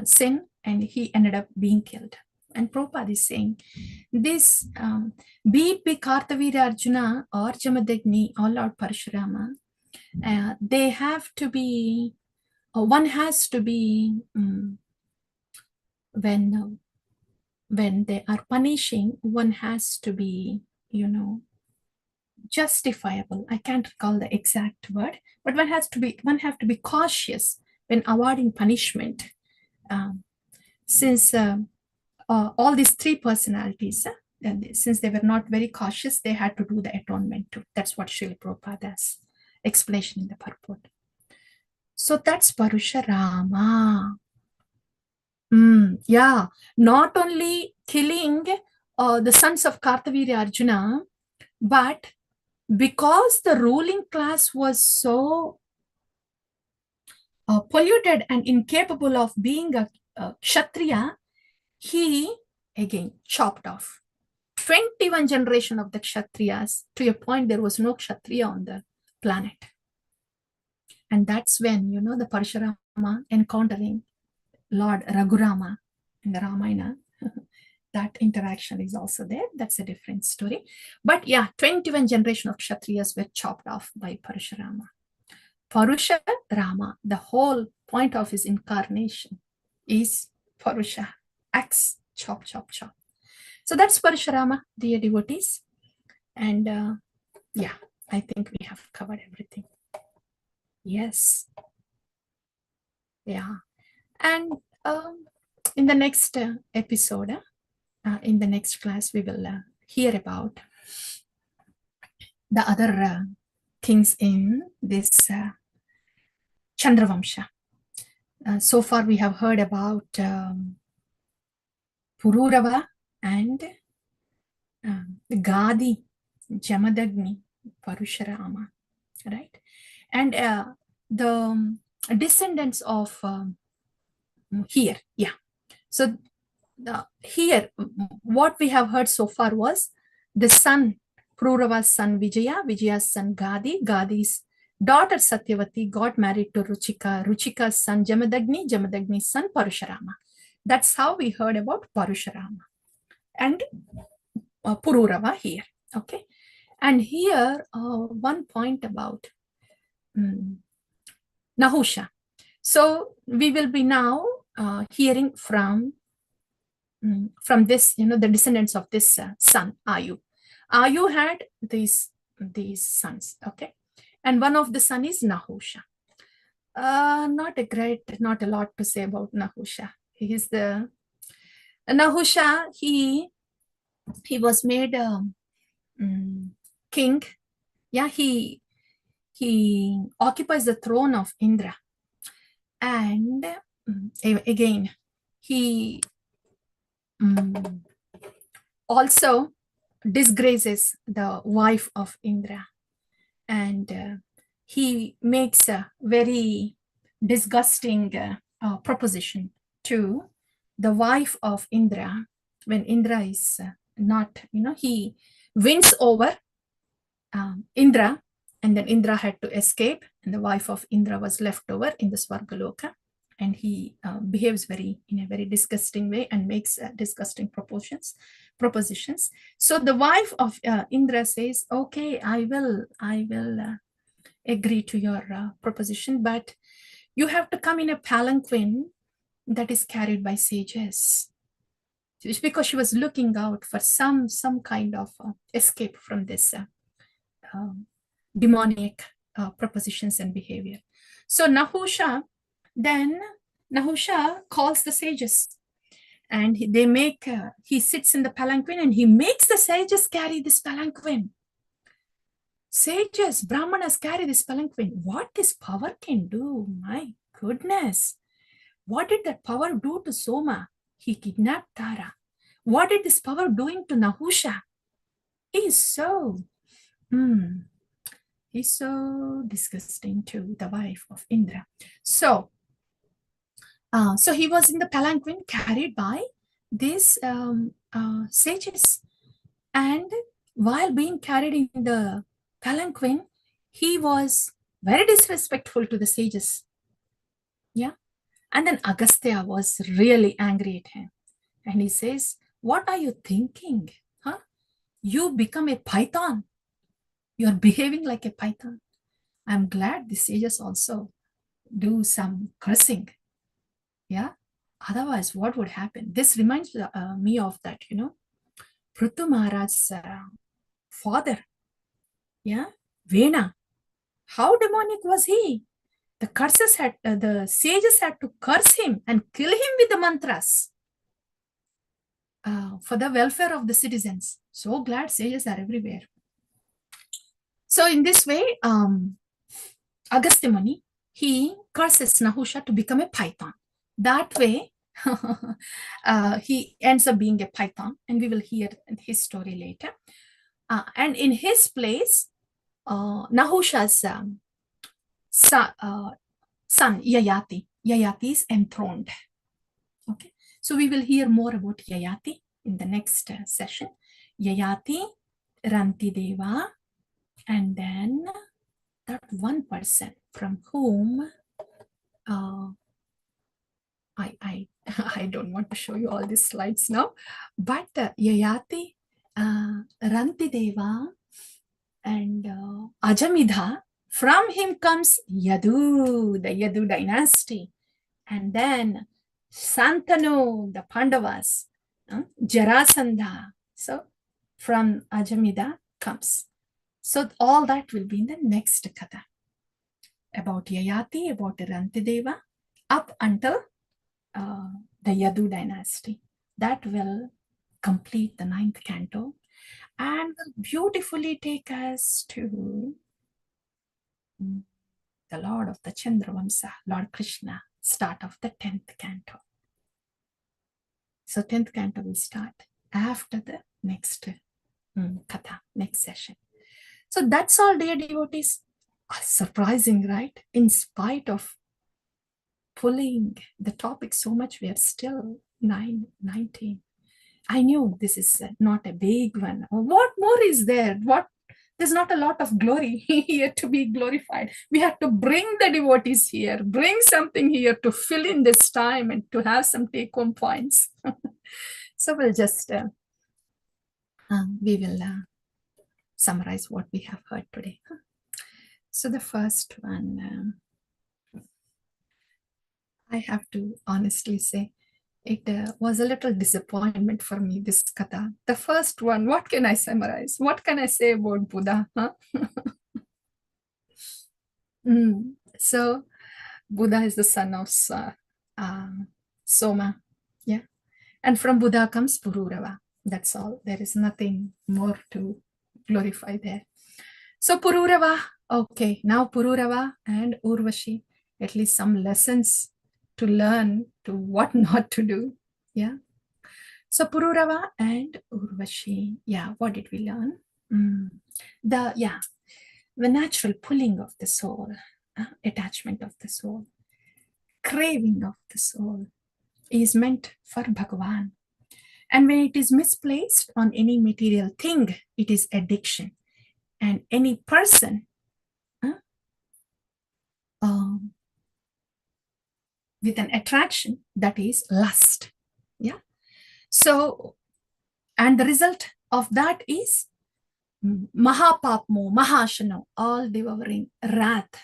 sin, and he ended up being killed. And Prabhupada is saying, this, be it Kartavira Arjuna or Jamadagni or Lord Parashurama, they have to be, one has to be, when they are punishing, one has to be, justifiable. I can't recall the exact word, but one have to be cautious when awarding punishment. Since all these three personalities, since they were not very cautious, they had to do the atonement too. That's what Srila Prabhupada's explanation in the purport. So that's Parashurama. Yeah, not only killing the sons of Kartavira Arjuna, but because the ruling class was so polluted and incapable of being a Kshatriya, he again chopped off 21 generation of the Kshatriyas, to a point there was no Kshatriya on the planet. And that's when, the Parashurama encountering Lord Raghurama in the Ramayana, that interaction is also there. That's a different story. But yeah, 21 generation of Kshatriyas were chopped off by Parashurama. Parusha Rama, the whole point of his incarnation is Parusha, axe, chop, chop, chop. So that's Parashurama, dear devotees. And yeah, I think we have covered everything. Yes. Yeah. And in the next episode, in the next class, we will hear about the other kings in this Chandravamsha. So far, we have heard about Pururava and Gadi, Jamadagni, Parashurama, right? And the descendants of here, yeah. So here, what we have heard so far was the son, Pururava's son Vijaya, Vijaya's son Gadi, Gadi's daughter Satyavati got married to Ruchika, Ruchika's son Jamadagni, Jamadagni's son Parashurama. That's how we heard about Parashurama and Pururava here, okay? And here, one point about Nahusha. So we will be now hearing from this, the descendants of this son, Ayu. Ayu had these sons, okay? And one of the son is Nahusha. Not a lot to say about Nahusha. He is the Nahusha. He was made king. Yeah, he occupies the throne of Indra, and again he also disgraces the wife of Indra, and he makes a very disgusting proposition to the wife of Indra when Indra is not, he wins over Indra, and then Indra had to escape, and the wife of Indra was left over in the Swargaloka, and he behaves in a very disgusting way and makes disgusting propositions. So the wife of Indra says, okay, I will agree to your proposition, but you have to come in a palanquin that is carried by sages. It's because she was looking out for some kind of escape from this demonic propositions and behavior. So Nahusha Then Nahusha calls the sages, and they make, he sits in the palanquin and he makes the sages carry this palanquin. Sages, Brahmanas carry this palanquin. What this power can do, my goodness. What did that power do to Soma? He kidnapped Tara. What did this power doing to Nahusha? He's so, he's so disgusting to the wife of Indra. So he was in the palanquin carried by these sages. And while being carried in the palanquin, he was very disrespectful to the sages. Yeah. And then Agastya was really angry at him. And he says, what are you thinking? Huh? You become a python. You're behaving like a python. I'm glad the sages also do some cursing. Yeah. Otherwise, what would happen? This reminds me of that, Prithu Maharaj's father. Yeah. Vena. How demonic was he? The curses had, the sages had to curse him and kill him with the mantras for the welfare of the citizens. So glad sages are everywhere. So in this way, Agastya Muni, he curses Nahusha to become a python. That way, he ends up being a python, and we will hear his story later. And in his place, Nahusha's son Yayati is enthroned. Okay, so we will hear more about Yayati in the next session. Yayati, Rantideva, and then that one person from whom I don't want to show you all these slides now, but Yayati, Rantideva, and Ajamidha. From him comes Yadu, the Yadu dynasty, and then Santanu, the Pandavas, Jarasandha. So from Ajamidha comes. So all that will be in the next katha about Yayati, about Rantideva, up until the Yadu dynasty. That will complete the 9th canto and will beautifully take us to the Lord of the Chandravamsa, Lord Krishna, start of the 10th canto. So 10th canto will start after the next katha, next session. So that's all, dear devotees. Surprising, right? In spite of pulling the topic so much, we are still 19. I knew this is not a big one. What more is there? There's not a lot of glory here to be glorified. We have to bring the devotees here, bring something here to fill in this time and to have some take-home points. So we'll just, we will summarize what we have heard today. So the first one, I have to honestly say, it was a little disappointment for me, this katha. The first one, what can I summarize? What can I say about Buddha? Huh? So Buddha is the son of Soma. Yeah. And from Buddha comes Pururava. That's all. There is nothing more to glorify there. So Pururava, okay, now Pururava and Urvashi, at least some lessons to learn to what not to do. Yeah. So Pururava and Urvashi, yeah, what did we learn? The natural pulling of the soul, attachment of the soul, craving of the soul is meant for Bhagavan. And when it is misplaced on any material thing, it is addiction. And any person with an attraction, that is lust. Yeah. So, and the result of that is Mahapapmo, Mahashano, all devouring wrath.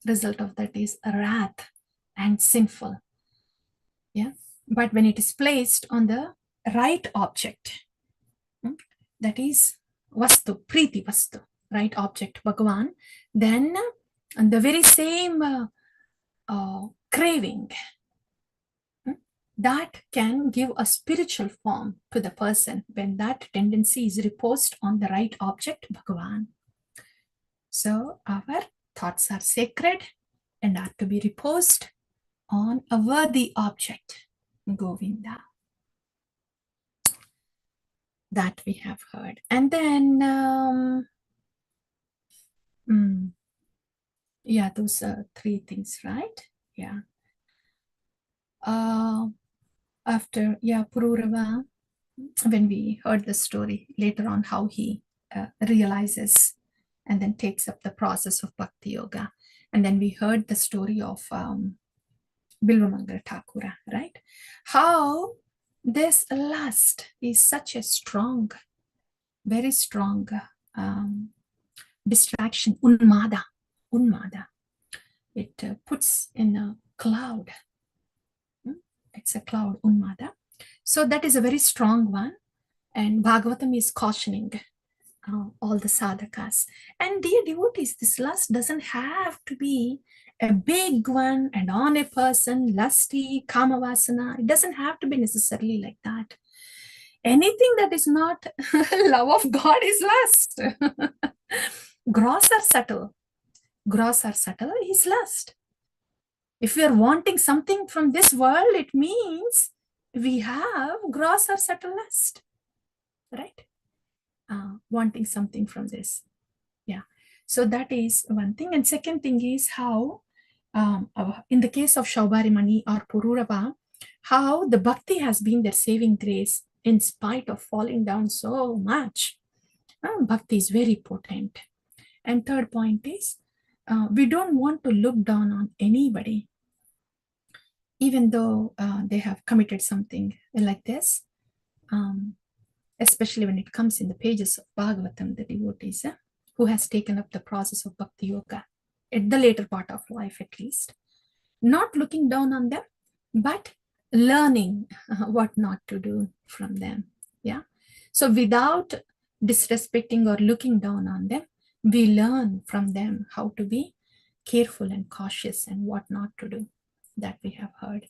Result of that is wrath and sinful. Yeah. But when it is placed on the right object, that is Vastu, Priti Vastu, right object, Bhagavan, then the very same craving, that can give a spiritual form to the person when that tendency is reposed on the right object, Bhagavan. So our thoughts are sacred and are to be reposed on a worthy object, Govinda. That we have heard. And then, yeah, those are three things, right? Yeah. After, Pururava, when we heard the story later on, how he realizes and then takes up the process of Bhakti Yoga. And then we heard the story of Bilvamangal Thakura, right? How this lust is such a strong, very strong distraction, unmada. It puts in a cloud. It's a cloud, unmada. So that is a very strong one. And Bhagavatam is cautioning all the sadhakas. And dear devotees, this lust doesn't have to be a big one and on a person, lusty, kamavasana. It doesn't have to be necessarily like that. Anything that is not love of God is lust. Gross or subtle is lust. If we are wanting something from this world, it means we have gross or subtle lust, right? Wanting something from this. Yeah. So that is one thing. And second thing is how, in the case of Shaubharimani or Pururava, how the bhakti has been their saving grace in spite of falling down so much. Bhakti is very potent. And third point is, we don't want to look down on anybody, even though they have committed something like this. Especially when it comes in the pages of Bhagavatam, the devotees who has taken up the process of Bhakti Yoga at the later part of life, at least. Not looking down on them, but learning what not to do from them. Yeah. So without disrespecting or looking down on them, we learn from them how to be careful and cautious and what not to do. That we have heard.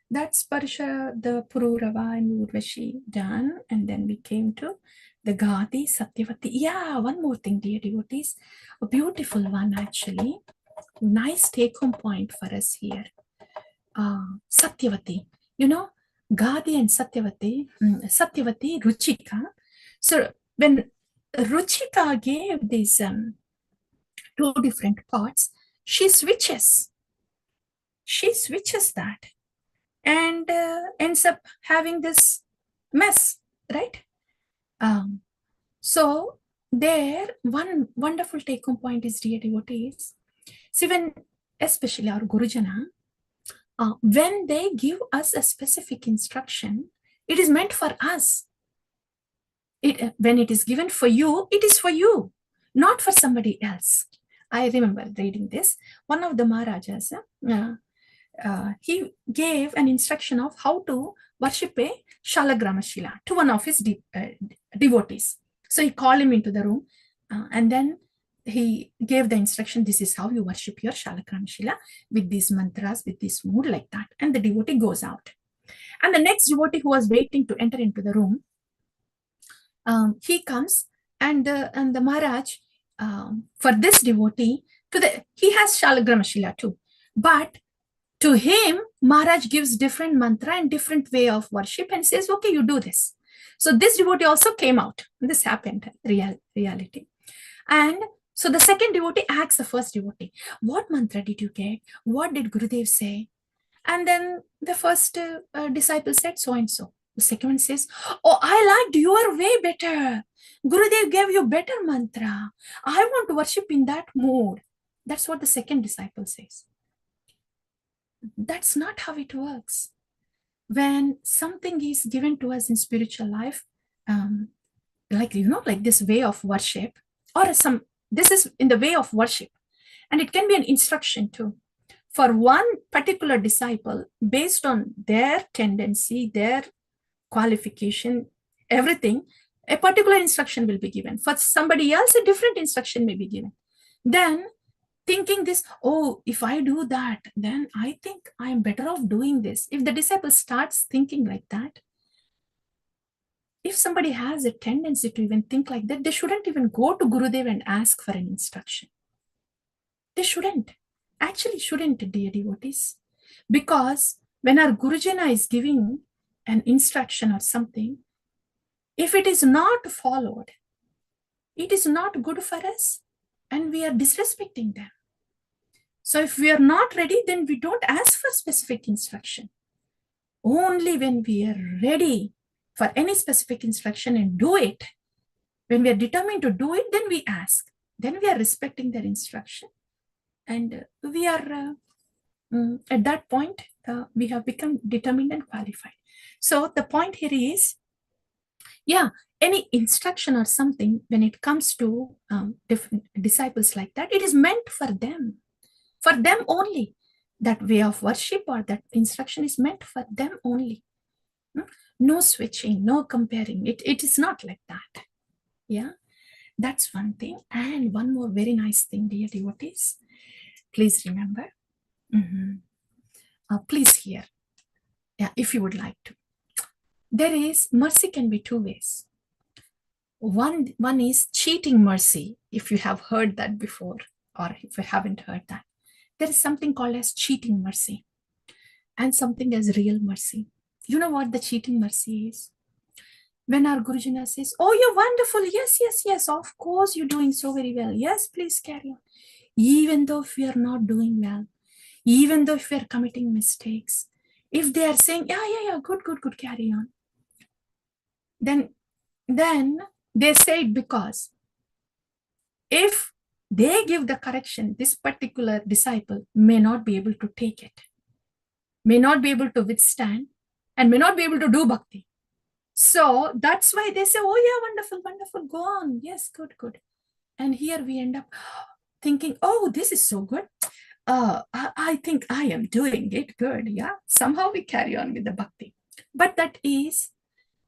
That's Parsha, the Pururava and Urvashi done. And then we came to the Gadi, Satyavati. Yeah, one more thing, dear devotees. A beautiful one, actually. Nice take-home point for us here. Satyavati. You know, Gadi and Satyavati, Ruchika. So when Ruchika gave these two different pots, she switches that. And ends up having this mess, right? So there, one wonderful take-home point is, dear devotees, see, when especially our Gurujana, when they give us a specific instruction, it is meant for us. When it is given for you, it is for you, not for somebody else. I remember reading this. One of the Maharajas, he gave an instruction of how to worship a Shalagramashila to one of his devotees. So he called him into the room and then he gave the instruction, this is how you worship your Shalagramashila, with these mantras, with this mood, like that. And the devotee goes out. And the next devotee who was waiting to enter into the room, he comes and the Maharaj, for this devotee, he has Shalagramashila too. But to him, Maharaj gives different mantra and different way of worship and says, okay, you do this. So this devotee also came out. This happened, reality. And so the second devotee asks the first devotee, what mantra did you get? What did Gurudev say? And then the first disciple said so and so. The second one says, oh, I liked your way better. Gurudev gave you better mantra. I want to worship in that mood. That's what the second disciple says. That's not how it works. When something is given to us in spiritual life, like this way of worship, or this is in the way of worship, and it can be an instruction too. For one particular disciple, based on their tendency, their qualification, everything, a particular instruction will be given. For somebody else, a different instruction may be given. Then thinking this, oh, if I do that, then I think I am better off doing this. If the disciple starts thinking like that, if somebody has a tendency to even think like that, they shouldn't even go to Gurudev and ask for an instruction. They shouldn't. Actually shouldn't, dear devotees. Because when our Gurujana is giving an instruction or something, if it is not followed, it is not good for us and we are disrespecting them. So if we are not ready, then we don't ask for specific instruction. Only when we are ready for any specific instruction and do it, when we are determined to do it, then we ask. Then we are respecting their instruction. And we are, at that point, we have become determined and qualified. So the point here is, yeah, any instruction or something, when it comes to different disciples like that, it is meant for them only. That way of worship or that instruction is meant for them only. No switching, no comparing. It is not like that. Yeah, that's one thing. And one more very nice thing, dear devotees. Please remember. Please hear. Yeah, if you would like to. There is mercy can be two ways. One is cheating mercy, if you have heard that before, or if you haven't heard that. There is something called as cheating mercy and something as real mercy. You know what the cheating mercy is? When our Gurujana says, oh, you're wonderful. Yes, yes, yes. Of course, you're doing so very well. Yes, please carry on. Even though if we are not doing well, even though if we are committing mistakes, if they are saying, yeah, good, carry on, then they say it because if they give the correction, this particular disciple may not be able to take it, may not be able to withstand, and may not be able to do bhakti. So that's why they say, oh yeah, wonderful, go on. Yes, good. And here we end up thinking, oh, this is so good. I think I am doing it good. Yeah, somehow we carry on with the bhakti. But that is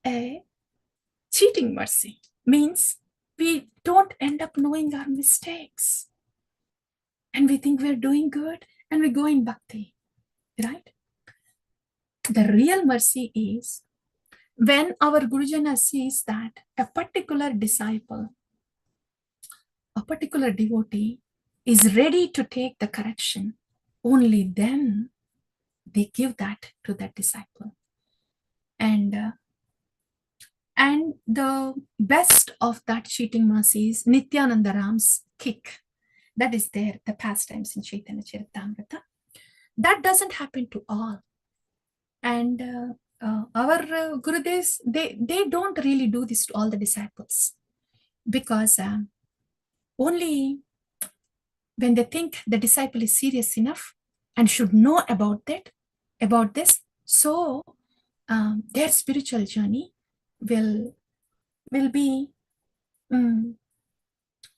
a cheating mercy. Means we don't end up knowing our mistakes. And we think we're doing good and we go in bhakti, right? The real mercy is when our Gurujana sees that a particular disciple, a particular devotee is ready to take the correction, only then they give that to that disciple. And the best of that cheating mercy is Nityananda Ram's kick. That is there, the pastimes in Chaitanya Charitamrita. That doesn't happen to all. And our Gurudevs, they don't really do this to all the disciples, because only when they think the disciple is serious enough and should know about this, so their spiritual journey will be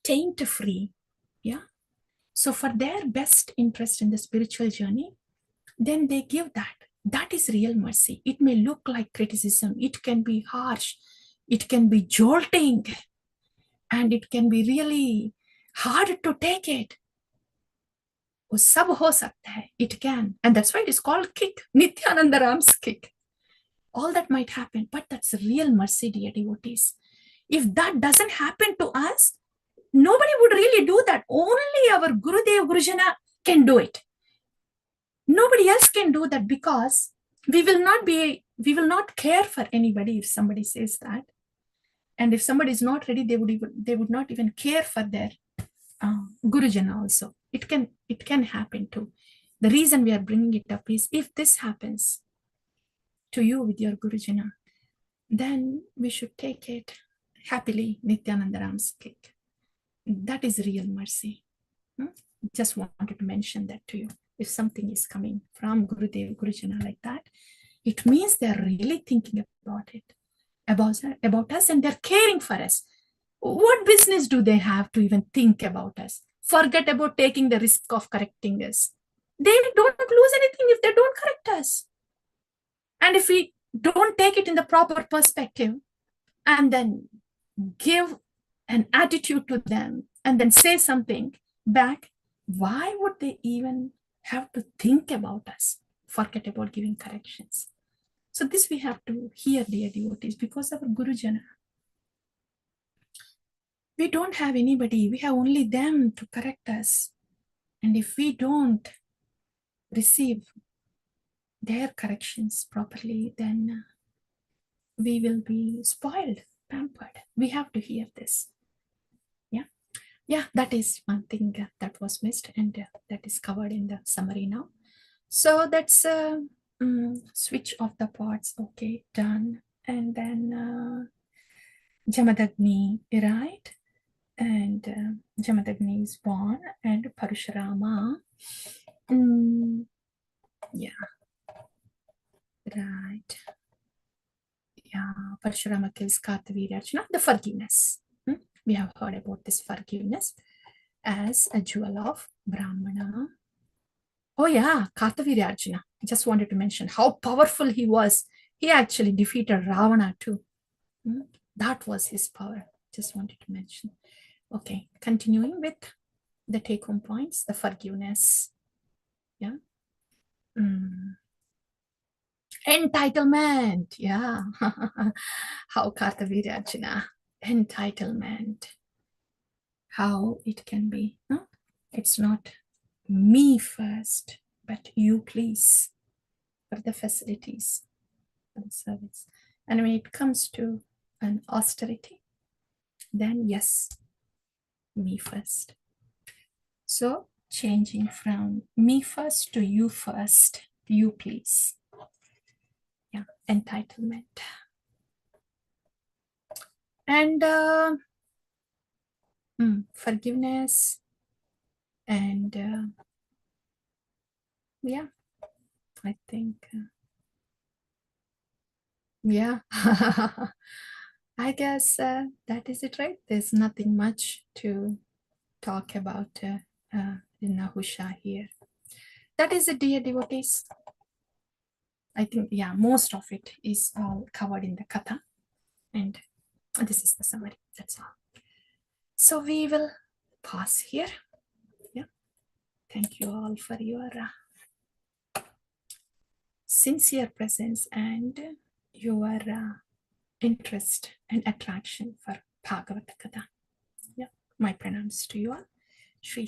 taint free. Yeah. So for their best interest in the spiritual journey, then they give that. That is real mercy. It may look like criticism. It can be harsh. It can be jolting. And it can be really hard to take it. वो सब हो सकता है. It can. And that's why it is called kick. Nityananda Ram's kick. All that might happen, but that's real mercy, dear devotees. If that doesn't happen to us, nobody would really do that. Only our Gurudev, Gurujana can do it. Nobody else can do that, because we will not care for anybody if somebody says that. And if somebody is not ready, they would not even care for their Gurujana also. It can happen too. The reason we are bringing it up is, if this happens to you with your Gurujana, then we should take it happily. Nityananda Ram's kick. That is real mercy. Just wanted to mention that to you. If something is coming from Gurudev, Gurujana like that, it means they're really thinking about it, about us, and they're caring for us. What business do they have to even think about us? Forget about taking the risk of correcting us. They don't lose anything if they don't correct us. And if we don't take it in the proper perspective and then give an attitude to them and then say something back, Why would they even have to think about us? Forget about giving corrections. So this we have to hear, dear devotees, because our Gurujana, we don't have anybody. We have only them to correct us. And if we don't receive their corrections properly, then we will be spoiled, pampered. We have to hear this. Yeah. Yeah, that is one thing that was missed, and that is covered in the summary now. So that's switch of the pots. Okay, done. And then Jamadagni, right? And Jamadagni is born, and Parashurama. Yeah, right. Yeah, Parashurama kills Kartavirya, the forgiveness. We have heard about this forgiveness as a jewel of Brahmana. Oh yeah, Kartavirya Arjuna. I just wanted to mention how powerful he was. He actually defeated Ravana too. That was his power. Just wanted to mention. Okay, continuing with the take-home points, the forgiveness. Yeah. Entitlement. Yeah. How Kartavirya Arjuna. Entitlement. How it can be. Huh? It's not me first, but you please for the facilities, for the service. And when it comes to an austerity, then yes, me first. So changing from me first to you first, you please. Yeah, entitlement. And forgiveness. And yeah, I think, yeah. I guess that is it, right? There's nothing much to talk about in Nahusha here. That is it, dear devotees. I think, yeah, most of it is all covered in the Katha. And this is the summary. That's all. So we will pause here. Yeah. Thank you all for your sincere presence and your interest and attraction for Bhagavata Katha. Yeah. My pranams to you all. Shri